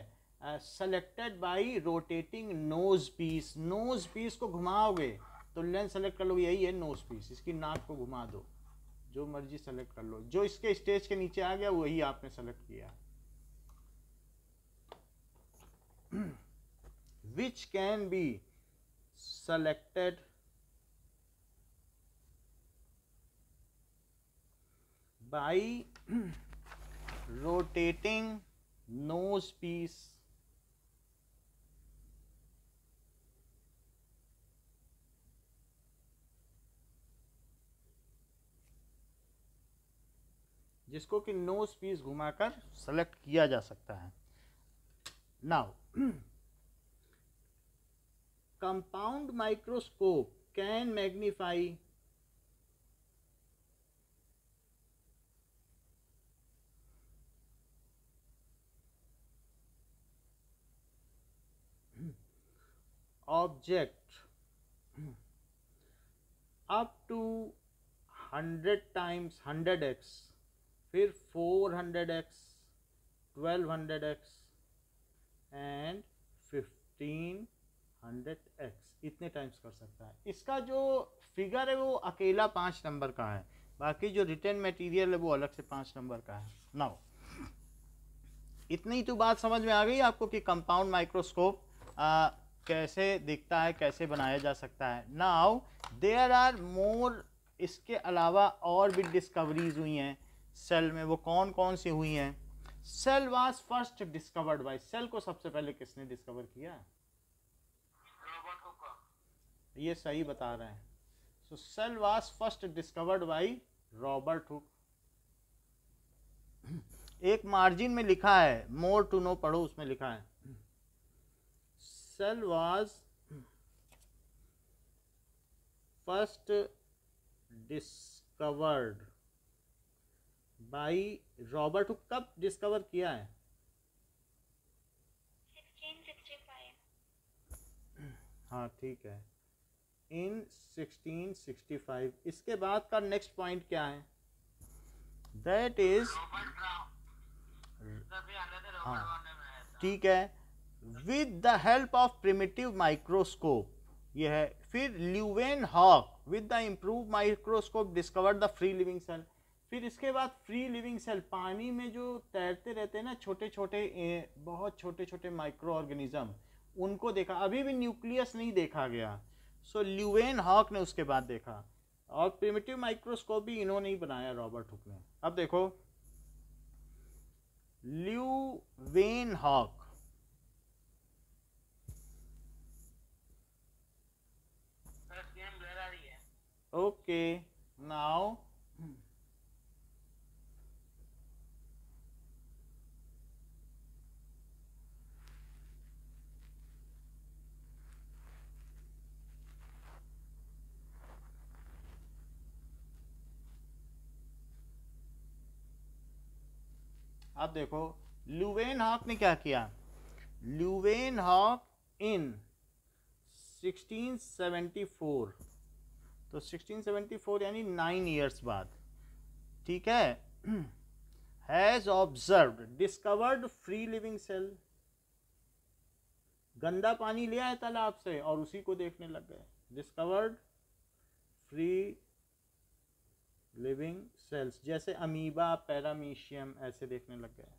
selected by rotating nose piece. nose piece को घुमाओगे तो lens select कर लो. यही है नोज पीस. इसकी नाक को घुमा दो, जो मर्जी सेलेक्ट कर लो. जो इसके स्टेज के नीचे आ गया वही आपने सेलेक्ट किया. which can be selected by rotating nose piece जिसको कि नोज पीस घुमाकर सेलेक्ट किया जा सकता है. Now compound microscope can magnify object up to 100 times 100x, फिर 400x, 1200x एंड 1500x, इतने टाइम्स कर सकता है। इसका जो फिगर है वो अकेला 5 नंबर का है, बाकी जो रिटर्न मटेरियल है वो अलग से 5 नंबर का है। नाउ इतनी तो बात समझ में आ गई आपको कि कंपाउंड माइक्रोस्कोप कैसे दिखता है, कैसे बनाया जा सकता है। नाउ देयर आर मोर, इसके अलावा और भी डिस्कवरीज हुई हैं सेल में। वो कौन कौन सी हुई हैं? Cell was first discovered by, cell को सबसे पहले किसने डिस्कवर किया? ये सही बता रहे हैं। So cell was first discovered by Robert Hooke. एक मार्जिन में लिखा है, मोर टू नो पढ़ो, उसमें लिखा है cell was first discovered by Robert Hooke. कब डिस्कवर किया है? 1665। हाँ ठीक है, इन 1665। इसके बाद का नेक्स्ट पॉइंट क्या है? दैट इज, हाँ ठीक है, with the help of primitive microscope, ये है। फिर Leeuwenhoek with the improve microscope discovered the free living cell. फिर इसके बाद फ्री लिविंग सेल, पानी में जो तैरते रहते हैं ना छोटे छोटे, बहुत छोटे छोटे माइक्रो ऑर्गेनिज्म, उनको देखा। अभी भी न्यूक्लियस नहीं देखा गया। सो ल्यूवेनहॉक ने उसके बाद देखा, और प्रिमिटिव माइक्रोस्कोप भी इन्होंने ही बनाया, रॉबर्ट हुक ने। अब देखो ल्यूवेनहॉक, ओके नाउ अब देखो ल्यूवेनहॉक ने क्या किया। ल्यूवेनहॉक इन 1674, तो 1674 यानी 9 ईयर्स बाद, ठीक है, has observed, discovered free living cell. गंदा पानी ले आए तालाब से और उसी को देखने लग गए। डिस्कवर्ड फ्री लिविंग सेल्स, जैसे अमीबा, पैरामीशियम, ऐसे देखने लग गए,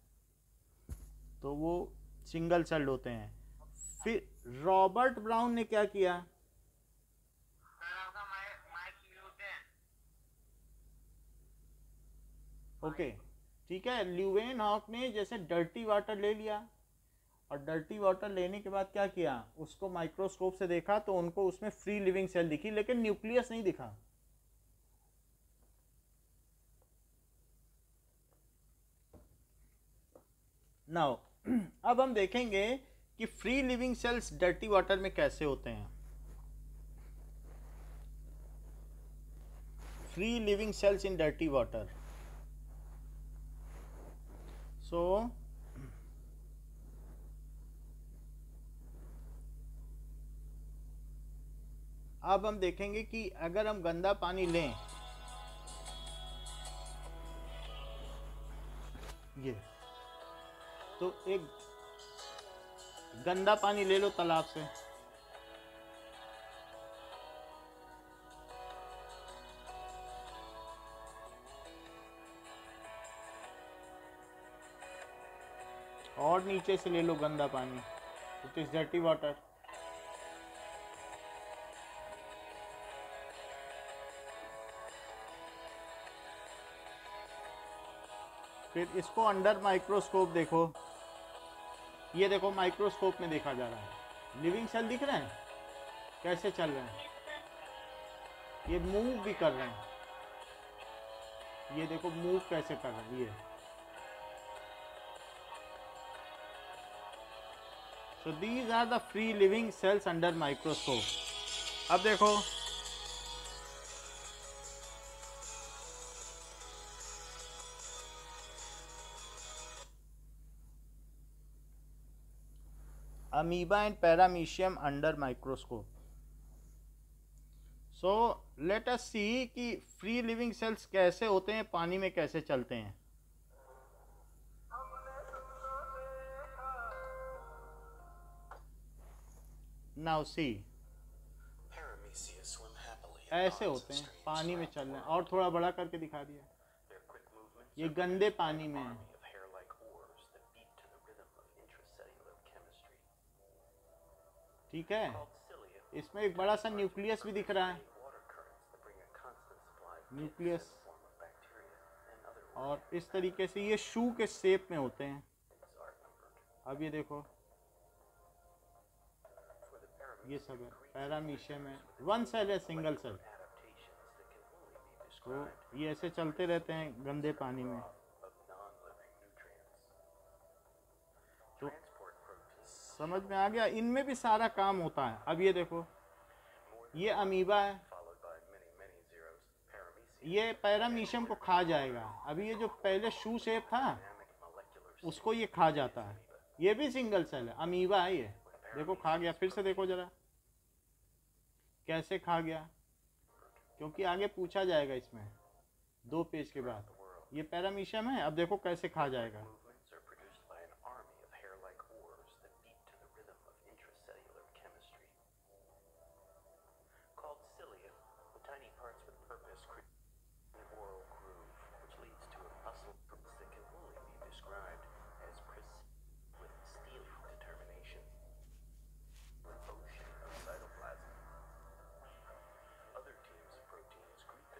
तो वो सिंगल सेल्ड होते हैं। फिर रॉबर्ट ब्राउन ने क्या किया? ओके ठीक है, ल्यूवेनहॉक ने जैसे डर्टी वाटर ले लिया, और डर्टी वाटर लेने के बाद क्या किया, उसको माइक्रोस्कोप से देखा तो उनको उसमें फ्री लिविंग सेल दिखी, लेकिन न्यूक्लियस नहीं दिखा। नाउ अब हम देखेंगे कि free living cells dirty water में कैसे होते हैं। Free living cells in dirty water. So अब हम देखेंगे कि अगर हम गंदा पानी लें, ये तो एक गंदा पानी ले लो तालाब से, और नीचे से ले लो गंदा पानी, इट इज डर्टी वाटर। फिर इसको अंडर माइक्रोस्कोप देखो, ये देखो माइक्रोस्कोप में देखा जा रहा है, लिविंग सेल दिख रहे हैं कैसे चल रहे हैं, ये मूव भी कर रहे हैं, ये देखो मूव कैसे कर रहे हैं ये। So these are the free living cells under microscope. अब देखो amoeba and paramecium under microscope. So so let us see कि फ्री लिविंग सेल्स कैसे होते हैं, पानी में कैसे चलते हैं. नाउ सी, ऐसे होते हैं, पानी में चल रहे हैं. और थोड़ा बड़ा करके दिखा दिया. ये गंदे पानी में है. ठीक है, इसमें एक बड़ा सा न्यूक्लियस भी दिख रहा है, न्यूक्लियस. और इस तरीके से ये शू के शेप में होते हैं. अब ये देखो, ये सब है पैरामीशियम है. वन सेल है, सिंगल सेल. तो ये ऐसे चलते रहते हैं गंदे पानी में. तो समझ में आ गया, इनमें भी सारा काम होता है. अब ये देखो, ये अमीबा है, ये पैरामीशियम को खा जाएगा. अभी ये जो पहले शू शेप था उसको ये खा जाता है. ये भी सिंगल सेल है, अमीबा है ये. देखो खा गया. फिर से देखो जरा कैसे खा गया, क्योंकि आगे पूछा जाएगा इसमें 2 पेज के बाद. ये पैरामीशियम है, अब देखो कैसे खा जाएगा.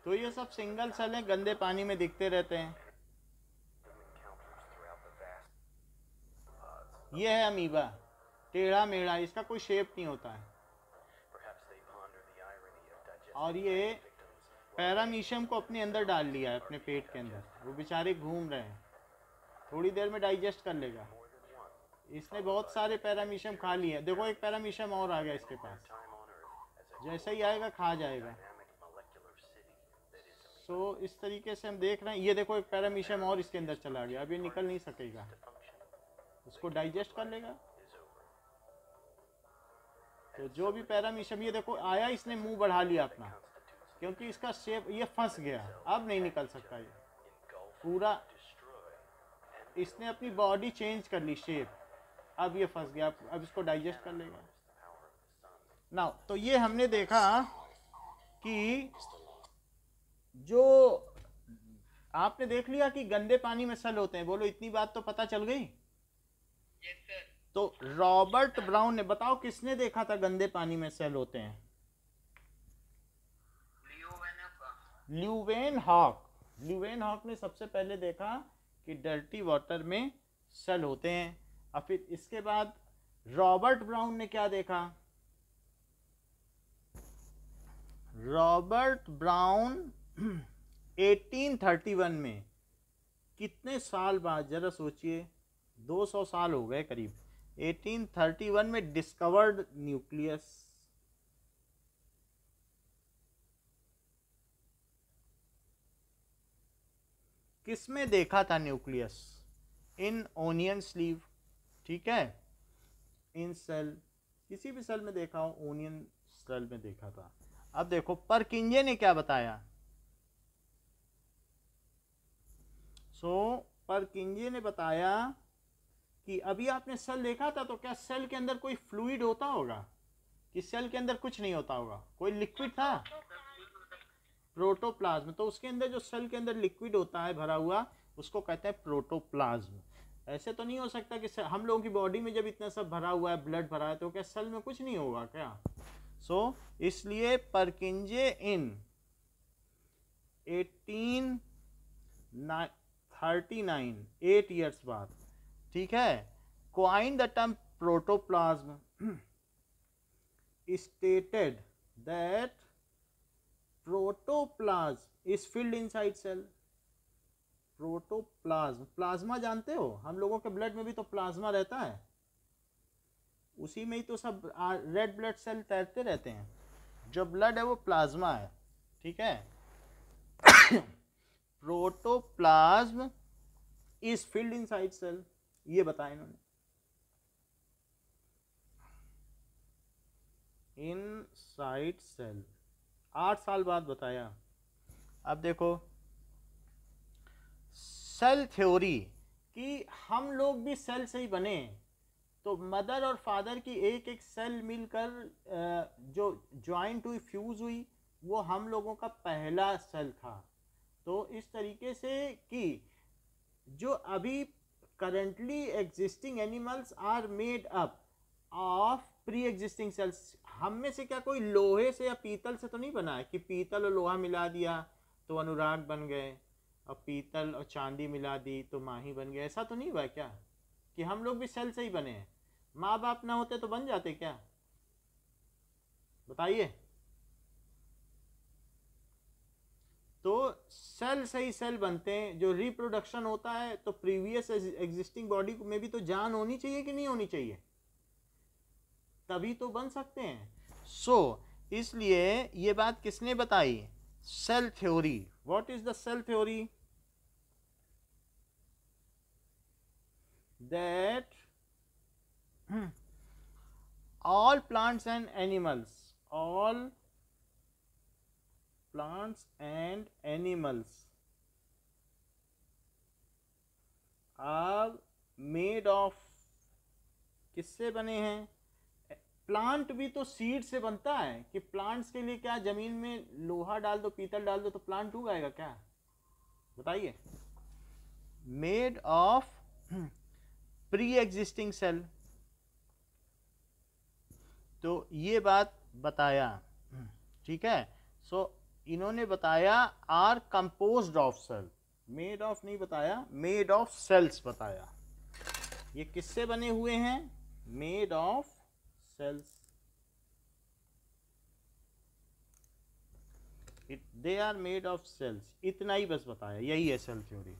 तो ये सब सिंगल सेल है, गंदे पानी में दिखते रहते हैं. ये है अमीबा, टेढ़ा मेढ़ा, इसका कोई शेप नहीं होता है. और ये पैरामीशियम को अपने अंदर डाल लिया है, अपने पेट के अंदर. वो बेचारे घूम रहे हैं, थोड़ी देर में डाइजेस्ट कर लेगा. इसने बहुत सारे पैरामीशियम खा लिए. देखो एक पैरामीशियम और आ गया इसके पास, जैसे ही आएगा खा जाएगा. सो इस तरीके से हम देख रहे हैं. ये देखो एक पैरामीशियम और इसके अंदर चला गया. अब ये निकल नहीं सकेगा, उसको डाइजेस्ट कर लेगा. तो जो भी पैरामीशियम, ये देखो आया, इसने मुंह बढ़ा लिया अपना, क्योंकि इसका शेप ये फंस गया. अब नहीं निकल सकता ये पूरा. इसने अपनी बॉडी चेंज कर ली शेप, अब ये फंस गया. अब इसको डाइजेस्ट कर लेगा ना. तो ये हमने देखा कि जो आपने देख लिया कि गंदे पानी में सेल होते हैं. बोलो इतनी बात तो पता चल गई. Yes sir. तो रॉबर्ट ब्राउन ने, बताओ किसने देखा था गंदे पानी में सेल होते हैं? Leeuwen hoc. ल्यूवेन हॉक ने सबसे पहले देखा कि डर्टी वाटर में सेल होते हैं. और फिर इसके बाद रॉबर्ट ब्राउन ने क्या देखा? रॉबर्ट ब्राउन 1831 में, कितने साल बाद, जरा सोचिए, 200 साल हो गए करीब. 1831 में डिस्कवर्ड न्यूक्लियस. किसमें देखा था न्यूक्लियस? इन ओनियन स्लीव. ठीक है, इन सेल, किसी भी सेल में देखा हो, ओनियन सेल में देखा था. अब देखो परकिंजे ने क्या बताया. परकिंजे ने बताया कि अभी आपने सेल देखा था, तो क्या सेल के अंदर कोई फ्लूइड होता होगा? कि सेल के अंदर कुछ नहीं होता होगा, कोई लिक्विड था? प्रोटोप्लाज्म. तो उसके अंदर जो सेल के अंदर लिक्विड होता है भरा हुआ, उसको कहते हैं प्रोटोप्लाज्म. ऐसे तो नहीं हो सकता कि हम लोगों की बॉडी में जब इतना सब भरा हुआ है, ब्लड भरा है, तो क्या सेल में कुछ नहीं होगा क्या? इसलिए परकिंजे इन 1839, 8 ईयर्स बाद, ठीक है, coined the term protoplasm, stated that protoplasm is filled inside cell. Protoplasm, plasma जानते हो, हम लोगों के ब्लड में भी तो प्लाज्मा रहता है, उसी में ही तो सब रेड ब्लड सेल तैरते रहते हैं. जो ब्लड है वो प्लाज्मा है. ठीक है. Protoplasm is filled inside cell, ये बताया इन्होंने. Inside cell. 8 साल बाद बताया। अब देखो सेल थ्योरी कि हम लोग भी सेल से ही बने, तो मदर और फादर की एक एक सेल मिलकर जो ज्वाइंट हुई, फ्यूज हुई, वो हम लोगों का पहला सेल था। तो इस तरीके से कि जो अभी currently existing animals are made up of pre existing cells. हम में से क्या कोई लोहे से या पीतल से तो नहीं बना है कि पीतल और लोहा मिला दिया तो अनुराग बन गए, और पीतल और चांदी मिला दी तो माही बन गए। ऐसा तो नहीं हुआ क्या कि हम लोग भी सेल से ही बने हैं? माँ बाप ना होते तो बन जाते क्या? बताइए। तो सेल से ही सेल बनते हैं। जो रिप्रोडक्शन होता है तो प्रीवियस एग्जिस्टिंग बॉडी में भी तो जान होनी चाहिए कि नहीं होनी चाहिए, तभी तो बन सकते हैं। इसलिए ये बात किसने बताई? Cell theory. What is the cell theory? That all plants and animals are made of, किससे बने हैं? प्लांट भी तो सीड से बनता है। कि प्लांट्स के लिए क्या जमीन में लोहा डाल दो, पीतल डाल दो तो प्लांट उगाएगा क्या? बताइए। Made of pre existing cell. तो ये बात बताया, ठीक है। इन्होंने बताया are composed of cell, made of नहीं बताया, मेड ऑफ सेल्स बताया। ये किससे बने हुए हैं? Made of cells. They are made of cells. इतना ही बस बताया, यही है cell theory.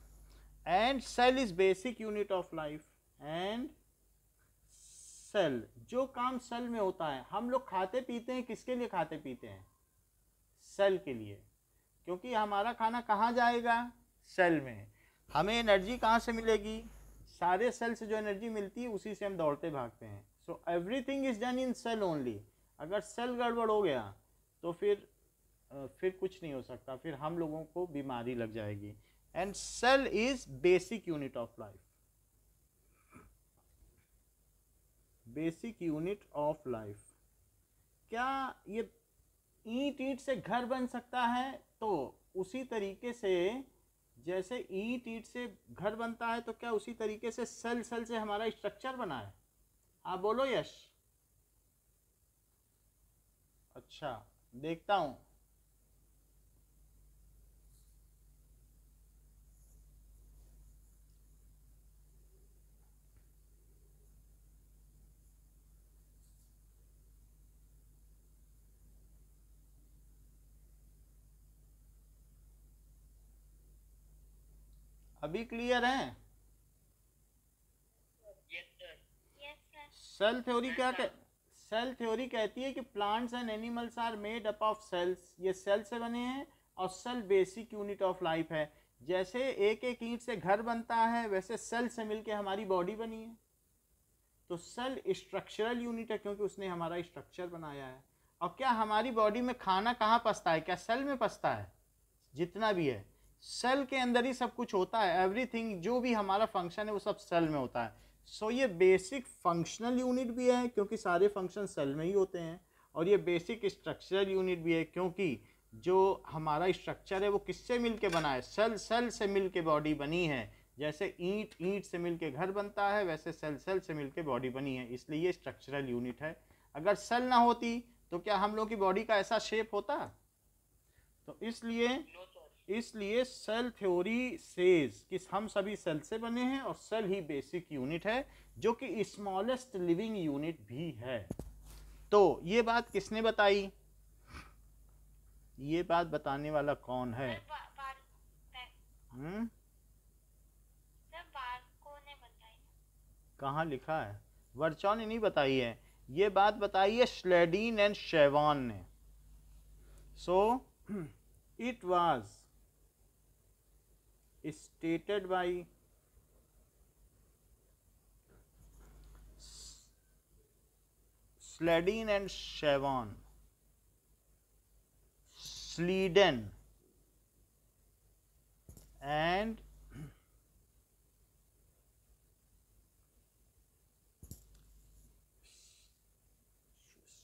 And cell is basic unit of life. And cell, जो काम सेल में होता है, हम लोग खाते पीते हैं, किसके लिए खाते पीते हैं? सेल के लिए। क्योंकि हमारा खाना कहाँ जाएगा? सेल में। हमें एनर्जी कहाँ से मिलेगी? सारे सेल से जो एनर्जी मिलती है उसी से हम दौड़ते भागते हैं। So everything is done in cell only. अगर सेल गड़बड़ हो गया तो फिर कुछ नहीं हो सकता, फिर हम लोगों को बीमारी लग जाएगी। And cell is basic unit of life. Basic unit of life. क्या ये ईंट से घर बन सकता है? तो उसी तरीके से जैसे ईंट से घर बनता है, तो क्या उसी तरीके से सेल से हमारा स्ट्रक्चर बना है? आप बोलो यश। अच्छा, देखता हूं। अभी क्लियर है? सेल थ्योरी क्या सेल थ्योरी कहती है कि plants and animals are made up of cells. ये सेल से बने हैं और cell basic unit of life है। जैसे एक एक ईंट से घर बनता है, वैसे सेल से मिलके हमारी बॉडी बनी है। तो सेल स्ट्रक्चरल यूनिट है क्योंकि उसने हमारा स्ट्रक्चर बनाया है। और क्या हमारी बॉडी में खाना कहाँ पचता है? क्या सेल में पचता है? जितना भी है सेल के अंदर ही सब कुछ होता है। एवरीथिंग जो भी हमारा फंक्शन है वो सब सेल में होता है। ये बेसिक फंक्शनल यूनिट भी है क्योंकि सारे फंक्शन सेल में ही होते हैं। और ये बेसिक स्ट्रक्चरल यूनिट भी है क्योंकि जो हमारा स्ट्रक्चर है वो किससे मिलके बना है? सेल से मिलके बॉडी बनी है। जैसे ईंट से मिलके घर बनता है, वैसे सेल से मिलके बॉडी बनी है, इसलिए ये स्ट्रक्चरल यूनिट है। अगर सेल ना होती तो क्या हम लोग की बॉडी का ऐसा शेप होता? तो इसलिए सेल थ्योरी सेज कि हम सभी सेल से बने हैं और सेल ही बेसिक यूनिट है, जो कि स्मॉलेस्ट लिविंग यूनिट भी है। तो ये बात किसने बताई? ये बात बताने वाला कौन है? कहाँ लिखा है? वर्चॉ ने नहीं बताई है, ये बात बताई है श्लेडीन एंड शेवान ने। It was stated by Sledin and Chevon. Sleeden and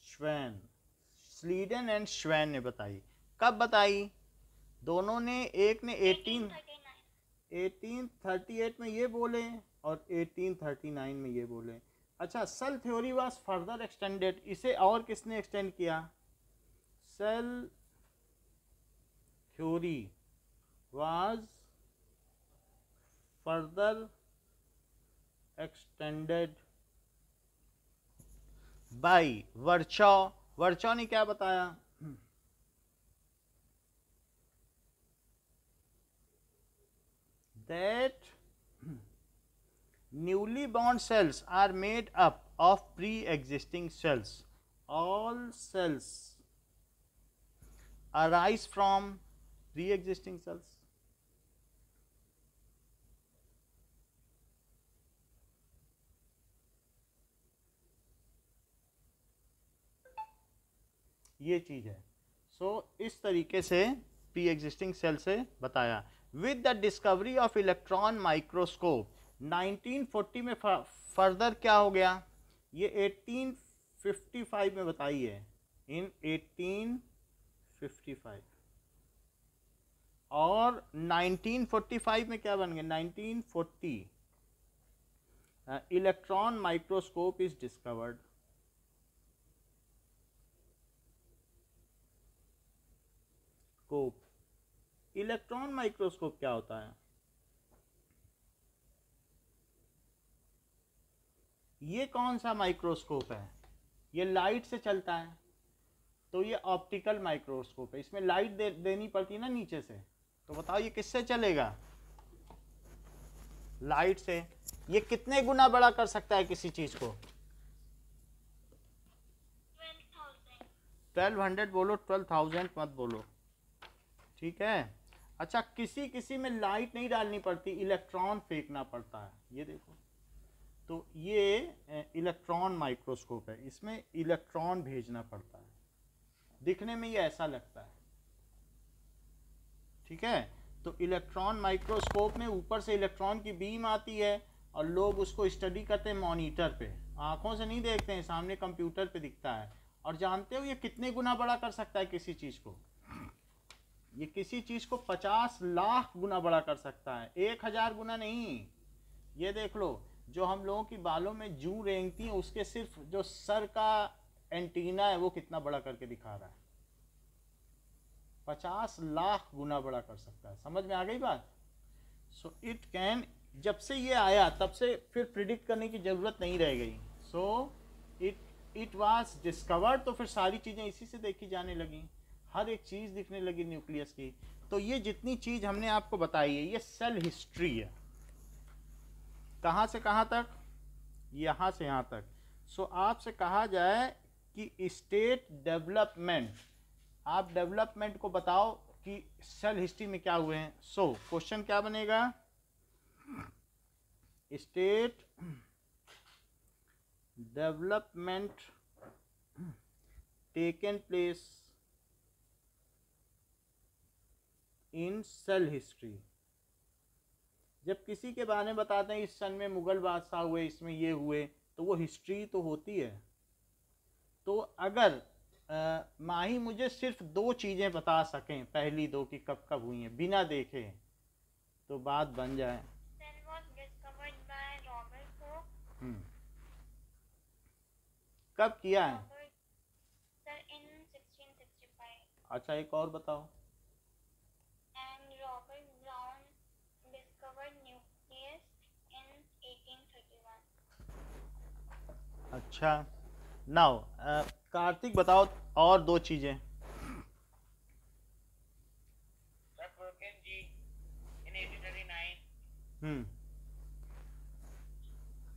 Schwann, Schleiden and Schwann ने बताई। कब बताई? दोनों ने, एक ने 1838 में ये बोले और 1839 में ये बोले। अच्छा, cell theory was further extended, इसे और किसने एक्सटेंड किया? Cell theory was further extended by Virchow. Virchow ने क्या बताया? that newly born cells are made up of pre-existing cells. All cells arise from pre-existing cells. ये चीज है। इस तरीके से प्री एग्जिस्टिंग सेल से बताया। With the discovery of electron microscope 1940 में फर्दर क्या हो गया? ये 1855 में बताई है, इन 1855, और 1945 में क्या बन गया? 1940 electron microscope is discovered. Electron microscope क्या होता है? ये कौन सा माइक्रोस्कोप है? ये लाइट से चलता है, तो ये ऑप्टिकल माइक्रोस्कोप है। इसमें लाइट देनी पड़ती है ना नीचे से, तो बताओ ये किससे चलेगा? लाइट से। ये कितने गुना बड़ा कर सकता है किसी चीज को? 1200 बोलो, 12,000 मत बोलो, ठीक है। अच्छा, किसी में लाइट नहीं डालनी पड़ती, इलेक्ट्रॉन फेंकना पड़ता है। ये देखो, तो ये इलेक्ट्रॉन माइक्रोस्कोप है, इसमें इलेक्ट्रॉन भेजना पड़ता है। दिखने में ये ऐसा लगता है, ठीक है। तो इलेक्ट्रॉन माइक्रोस्कोप में ऊपर से इलेक्ट्रॉन की बीम आती है और लोग उसको स्टडी करते हैं मॉनिटर पे, आंखों से नहीं देखते हैं, सामने कंप्यूटर पे दिखता है। और जानते हो ये कितने गुना बड़ा कर सकता है किसी चीज को? ये किसी चीज को 50 लाख गुना बड़ा कर सकता है, 1000 गुना नहीं। ये देख लो, जो हम लोगों की बालों में जू रेंगती है, उसके सिर्फ जो सर का एंटीना है वो कितना बड़ा करके दिखा रहा है, 50 लाख गुना बड़ा कर सकता है। समझ में आ गई बात? सो इट कैन, जब से ये आया तब से फिर प्रिडिक्ट करने की जरूरत नहीं रह गई। सो इट वाज डिस्कवर्ड, तो फिर सारी चीजें इसी से देखी जाने लगी, हर एक चीज दिखने लगी न्यूक्लियस की। तो ये जितनी चीज हमने आपको बताई है, ये सेल हिस्ट्री है। कहाँ से कहाँ तक? यहाँ से यहाँ तक। सो आपसे कहा जाए कि स्टेट डेवलपमेंट, आप डेवलपमेंट को बताओ कि सेल हिस्ट्री में क्या हुए हैं। सो क्वेश्चन क्या बनेगा? State development taken place in cell history. जब किसी के बारे में बताते हैं इस सन में मुगल बादशाह हुए, इसमें ये हुए, तो वो हिस्ट्री तो होती है। तो अगर माही मुझे सिर्फ 2 चीज़ें बता सकें, पहली 2 की कब कब हुई हैं, बिना देखे, तो बात बन जाए। कब किया है? in 1665. अच्छा, एक और बताओ। And Robert Brown discovered nucleus in 1831. अच्छा, नाउ कार्तिक बताओ और 2 चीजें। जी in 1839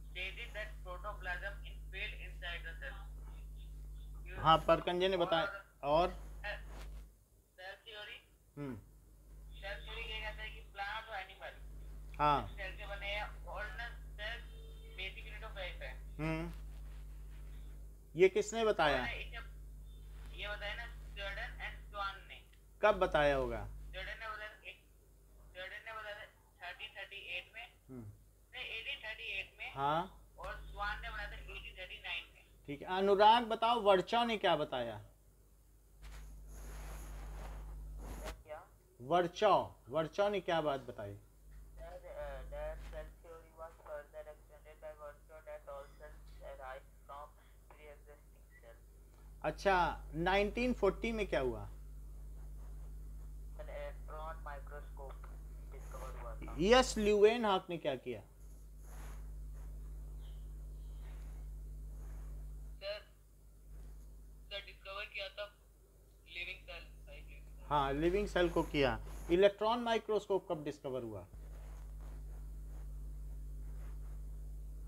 stated that protoplasm is filled inside the cell. हाँ, परकंजे ने बताया। और सेल थ्योरी क्या कहता है कि प्लांट और एनिमल हाँ सेल से बने हैं, all cell basic unit of life है। ये किसने बताया? ये बताया ना जॉर्डन एंड स्वान ने। कब बताया होगा? जॉर्डन ने बताया 1338 में, नहीं 1838 में, हाँ, और स्वान ने बताया था 1839 में। ठीक है। अनुराग बताओ वर्चॉ ने क्या बताया? क्या? वर्चॉ ने क्या बात बताई? That cell theory was further extended by Virchow that all cells arise from pre-existing cells. अच्छा, 1940 में क्या हुआ? इलेक्ट्रॉन माइक्रोस्कोप डिस्कवर हुआ था। यस, ल्यूवेनहॉक ने क्या किया? सर डिस्कवर किया था लिविंग सेल। हाँ, लिविंग सेल को किया। इलेक्ट्रॉन माइक्रोस्कोप कब डिस्कवर हुआ?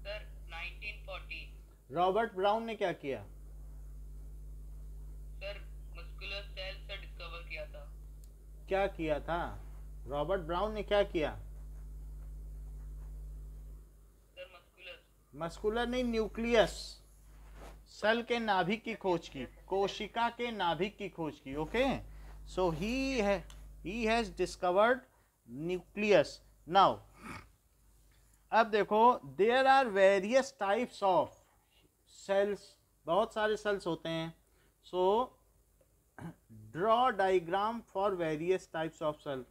सर 1940। रॉबर्ट ब्राउन ने क्या किया? सर मस्कुलर सेल से डिस्कवर किया था। क्या किया था? रॉबर्ट ब्राउन ने क्या किया? सर मस्कुलर नहीं, न्यूक्लियस, सेल के नाभिक की खोज की, कोशिका के नाभिक की खोज की। Okay, so he has discovered nucleus. Now अब देखो, there are various types of cells, बहुत सारे सेल्स होते हैं। So draw diagram for various types of cell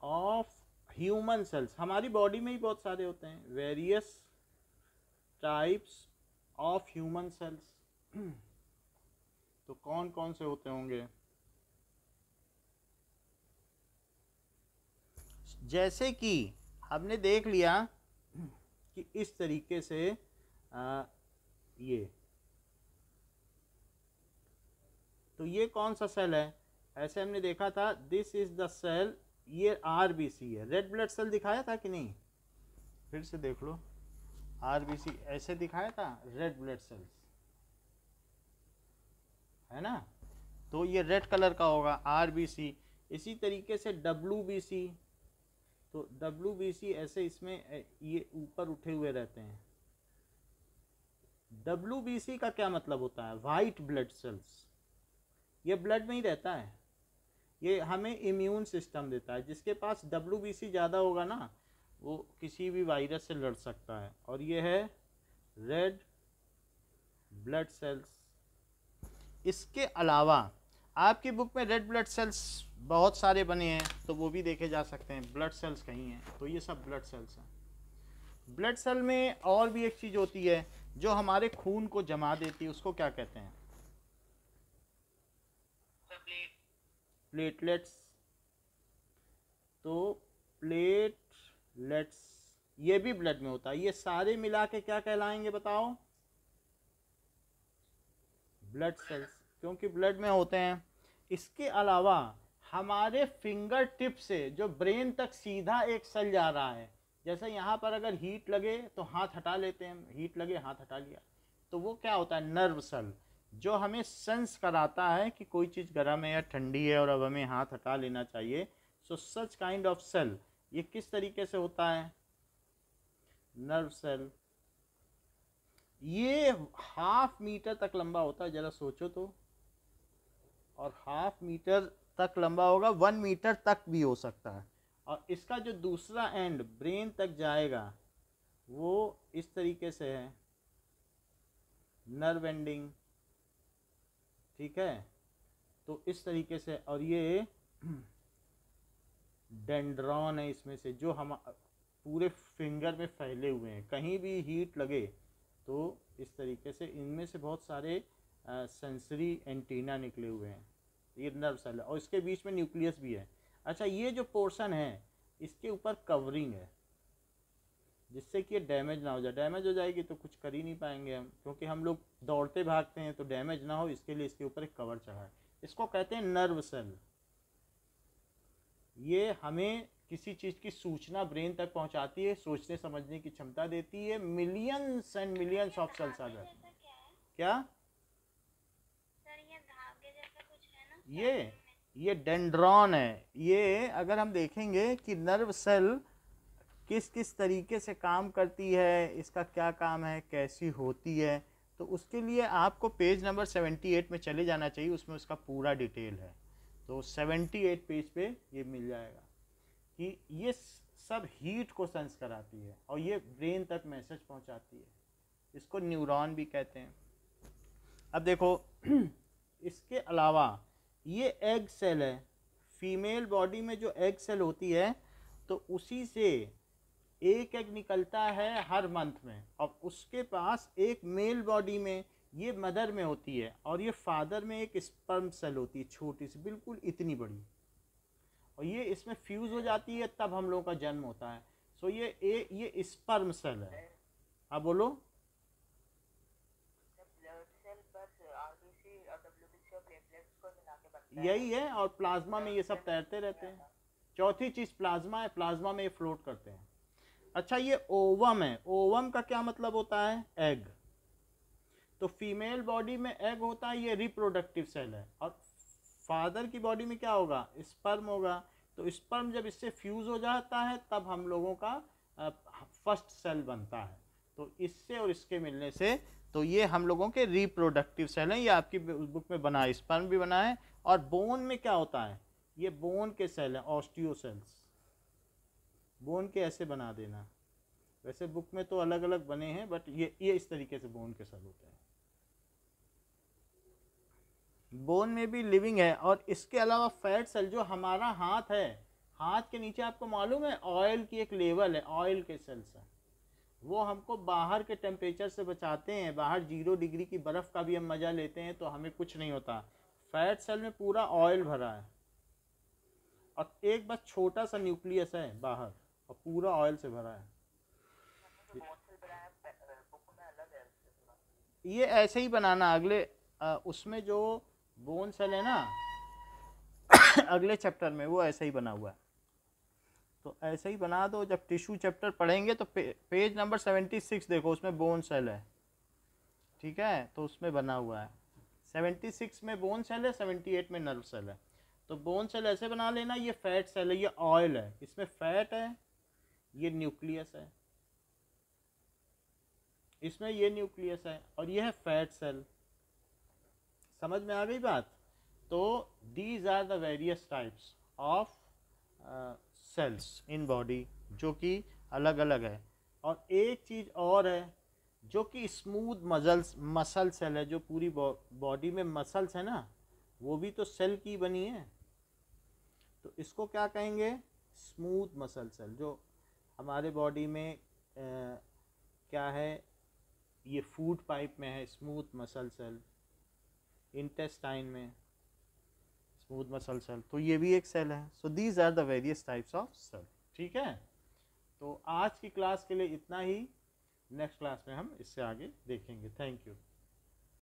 of human cells. हमारी बॉडी में ही बहुत सारे होते हैं, various types of human cells. तो कौन कौन से होते होंगे? जैसे कि हमने देख लिया कि इस तरीके से ये, तो ये कौन सा सेल है? ऐसे हमने देखा था, दिस इज द सेल, ये आरबीसी है। रेड ब्लड सेल दिखाया था कि नहीं? फिर से देख लो, आरबीसी ऐसे दिखाया था, रेड ब्लड सेल्स है ना, तो ये रेड कलर का होगा आरबीसी। इसी तरीके से डब्ल्यूबीसी, तो डब्ल्यूबीसी ऐसे इसमें ये ऊपर उठे हुए रहते हैं। डब्ल्यूबीसी का क्या मतलब होता है? White blood cells. ये ब्लड में ही रहता है, ये हमें इम्यून सिस्टम देता है। जिसके पास डब्ल्यूबीसी ज़्यादा होगा ना, वो किसी भी वायरस से लड़ सकता है। और ये है रेड ब्लड सेल्स। इसके अलावा आपकी बुक में रेड ब्लड सेल्स बहुत सारे बने हैं, तो वो भी देखे जा सकते हैं। ब्लड सेल्स कहीं हैं, तो ये सब ब्लड सेल्स हैं। ब्लड सेल में और भी एक चीज़ होती है जो हमारे खून को जमा देती है, उसको क्या कहते हैं? प्लेटलेट्स। तो प्लेटलेट्स ये भी ब्लड में होता है। ये सारे मिला के क्या कहलाएंगे बताओ? ब्लड सेल्स, क्योंकि ब्लड में होते हैं। इसके अलावा हमारे फिंगर टिप से जो ब्रेन तक सीधा एक सेल जा रहा है, जैसे यहाँ पर अगर हीट लगे तो हाथ हटा लेते हैं, हीट लगे हाथ हटा लिया, तो वो क्या होता है? नर्व सेल, जो हमें सेंस कराता है कि कोई चीज़ गर्म है या ठंडी है और अब हमें हाथ हटा लेना चाहिए। So such kind of cell, ये किस तरीके से होता है? Nerve cell. ये 1/2 मीटर तक लंबा होता है, ज़रा सोचो तो। और 1/2 मीटर तक लंबा होगा, 1 मीटर तक भी हो सकता है। और इसका जो दूसरा एंड ब्रेन तक जाएगा वो इस तरीके से है, नर्व एंडिंग, ठीक है। तो इस तरीके से, और ये डेंड्रॉन है इसमें से, जो हम पूरे फिंगर में फैले हुए हैं। कहीं भी हीट लगे तो इस तरीके से इनमें से बहुत सारे सेंसरी एंटीना निकले हुए हैं। ये नर्व सेल है और इसके बीच में न्यूक्लियस भी है। अच्छा, ये जो पोर्शन है इसके ऊपर कवरिंग है, जिससे कि ये डैमेज ना हो जाए। डैमेज हो जाएगी तो कुछ कर ही नहीं पाएंगे हम, क्योंकि हम लोग दौड़ते भागते हैं, तो डैमेज ना हो इसके लिए इसके ऊपर एक कवर चढ़ा है। इसको कहते हैं नर्व सेल। ये हमें किसी चीज़ की सूचना ब्रेन तक पहुंचाती है, सोचने समझने की क्षमता देती है। Millions and millions of cells आ जाते हैं। क्या सर ये धागे जैसा कुछ है ना? ये डेंड्रॉन है। ये अगर हम देखेंगे कि नर्व सेल किस किस तरीके से काम करती है, इसका क्या काम है, कैसी होती है, तो उसके लिए आपको पेज नंबर 78 में चले जाना चाहिए, उसमें उसका पूरा डिटेल है। तो 78 पेज पे ये मिल जाएगा कि ये सब हीट को सेंस कराती है और ये ब्रेन तक मैसेज पहुंचाती है। इसको न्यूरॉन भी कहते हैं। अब देखो इसके अलावा ये एग सेल है, फीमेल बॉडी में जो एग सेल होती है तो उसी से एक एग निकलता है हर मंथ में, और उसके पास एक मेल बॉडी में ये मदर में होती है और ये फादर में एक स्पर्म सेल होती है, छोटी सी बिल्कुल इतनी बड़ी, और ये इसमें फ्यूज हो जाती है, तब हम लोगों का जन्म होता है। सो ये स्पर्म सेल है। हाँ बोलो। यही है, और प्लाज्मा में ये सब तैरते रहते हैं। चौथी चीज प्लाज्मा है, प्लाज्मा में ये फ्लोट करते हैं। अच्छा, ये ओवम है। ओवम का क्या मतलब होता है? एग। तो फीमेल बॉडी में एग होता है, ये रिप्रोडक्टिव सेल है, और फादर की बॉडी में क्या होगा? स्पर्म होगा। तो स्पर्म जब इससे फ्यूज हो जाता है तब हम लोगों का फर्स्ट सेल बनता है। तो इससे और इसके मिलने से तो ये हम लोगों के रिप्रोडक्टिव सेल हैं। ये आपकी बुक में बना है, स्पर्म भी बना है। और बोन में क्या होता है? ये बोन के सेल हैं, ऑस्टियो सेल्स। बोन के ऐसे बना देना, वैसे बुक में तो अलग अलग बने हैं, बट ये इस तरीके से बोन के सेल होते हैं। बोन में भी लिविंग है। और इसके अलावा फैट सेल, जो हमारा हाथ है, हाथ के नीचे आपको मालूम है ऑयल की एक लेवल है, ऑयल के सेल्स हैं, वो हमको बाहर के टेम्परेचर से बचाते हैं। बाहर 0 डिग्री की बर्फ़ का भी हम मज़ा लेते हैं तो हमें कुछ नहीं होता। फैट सेल में पूरा ऑयल भरा है, और एक बस छोटा सा न्यूक्लियस है बाहर, और पूरा ऑयल से भरा है। ये ऐसे ही बनाना, अगले उसमें जो बोन सेल है ना अगले चैप्टर में, वो ऐसे ही बना हुआ है। तो ऐसे ही बना दो। जब टिश्यू चैप्टर पढ़ेंगे तो पेज नंबर 76 देखो, उसमें बोन सेल है, ठीक है? तो उसमें बना हुआ है। 76 में बोन सेल है, 78 में नर्व सेल है। तो बोन सेल ऐसे बना लेना, ये फैट सेल है, ये ऑयल है, इसमें फैट है, ये न्यूक्लियस है, इसमें ये न्यूक्लियस है, और ये है फैट सेल। समझ में आ गई बात? तो these are the various types of cells in body, जो कि अलग अलग है। और एक चीज़ और है जो कि स्मूथ मसल सेल है, जो पूरी बॉडी में मसल्स है ना, वो भी तो सेल की बनी है। तो इसको क्या कहेंगे? Smooth muscle cell. जो हमारे बॉडी में क्या है, ये फूड पाइप में है स्मूथ मसल सेल, इंटेस्टाइन में स्मूथ मसल सेल, तो ये भी एक सेल है। So these are the various types of cell. ठीक है, तो आज की क्लास के लिए इतना ही। नेक्स्ट क्लास में हम इससे आगे देखेंगे। Thank you.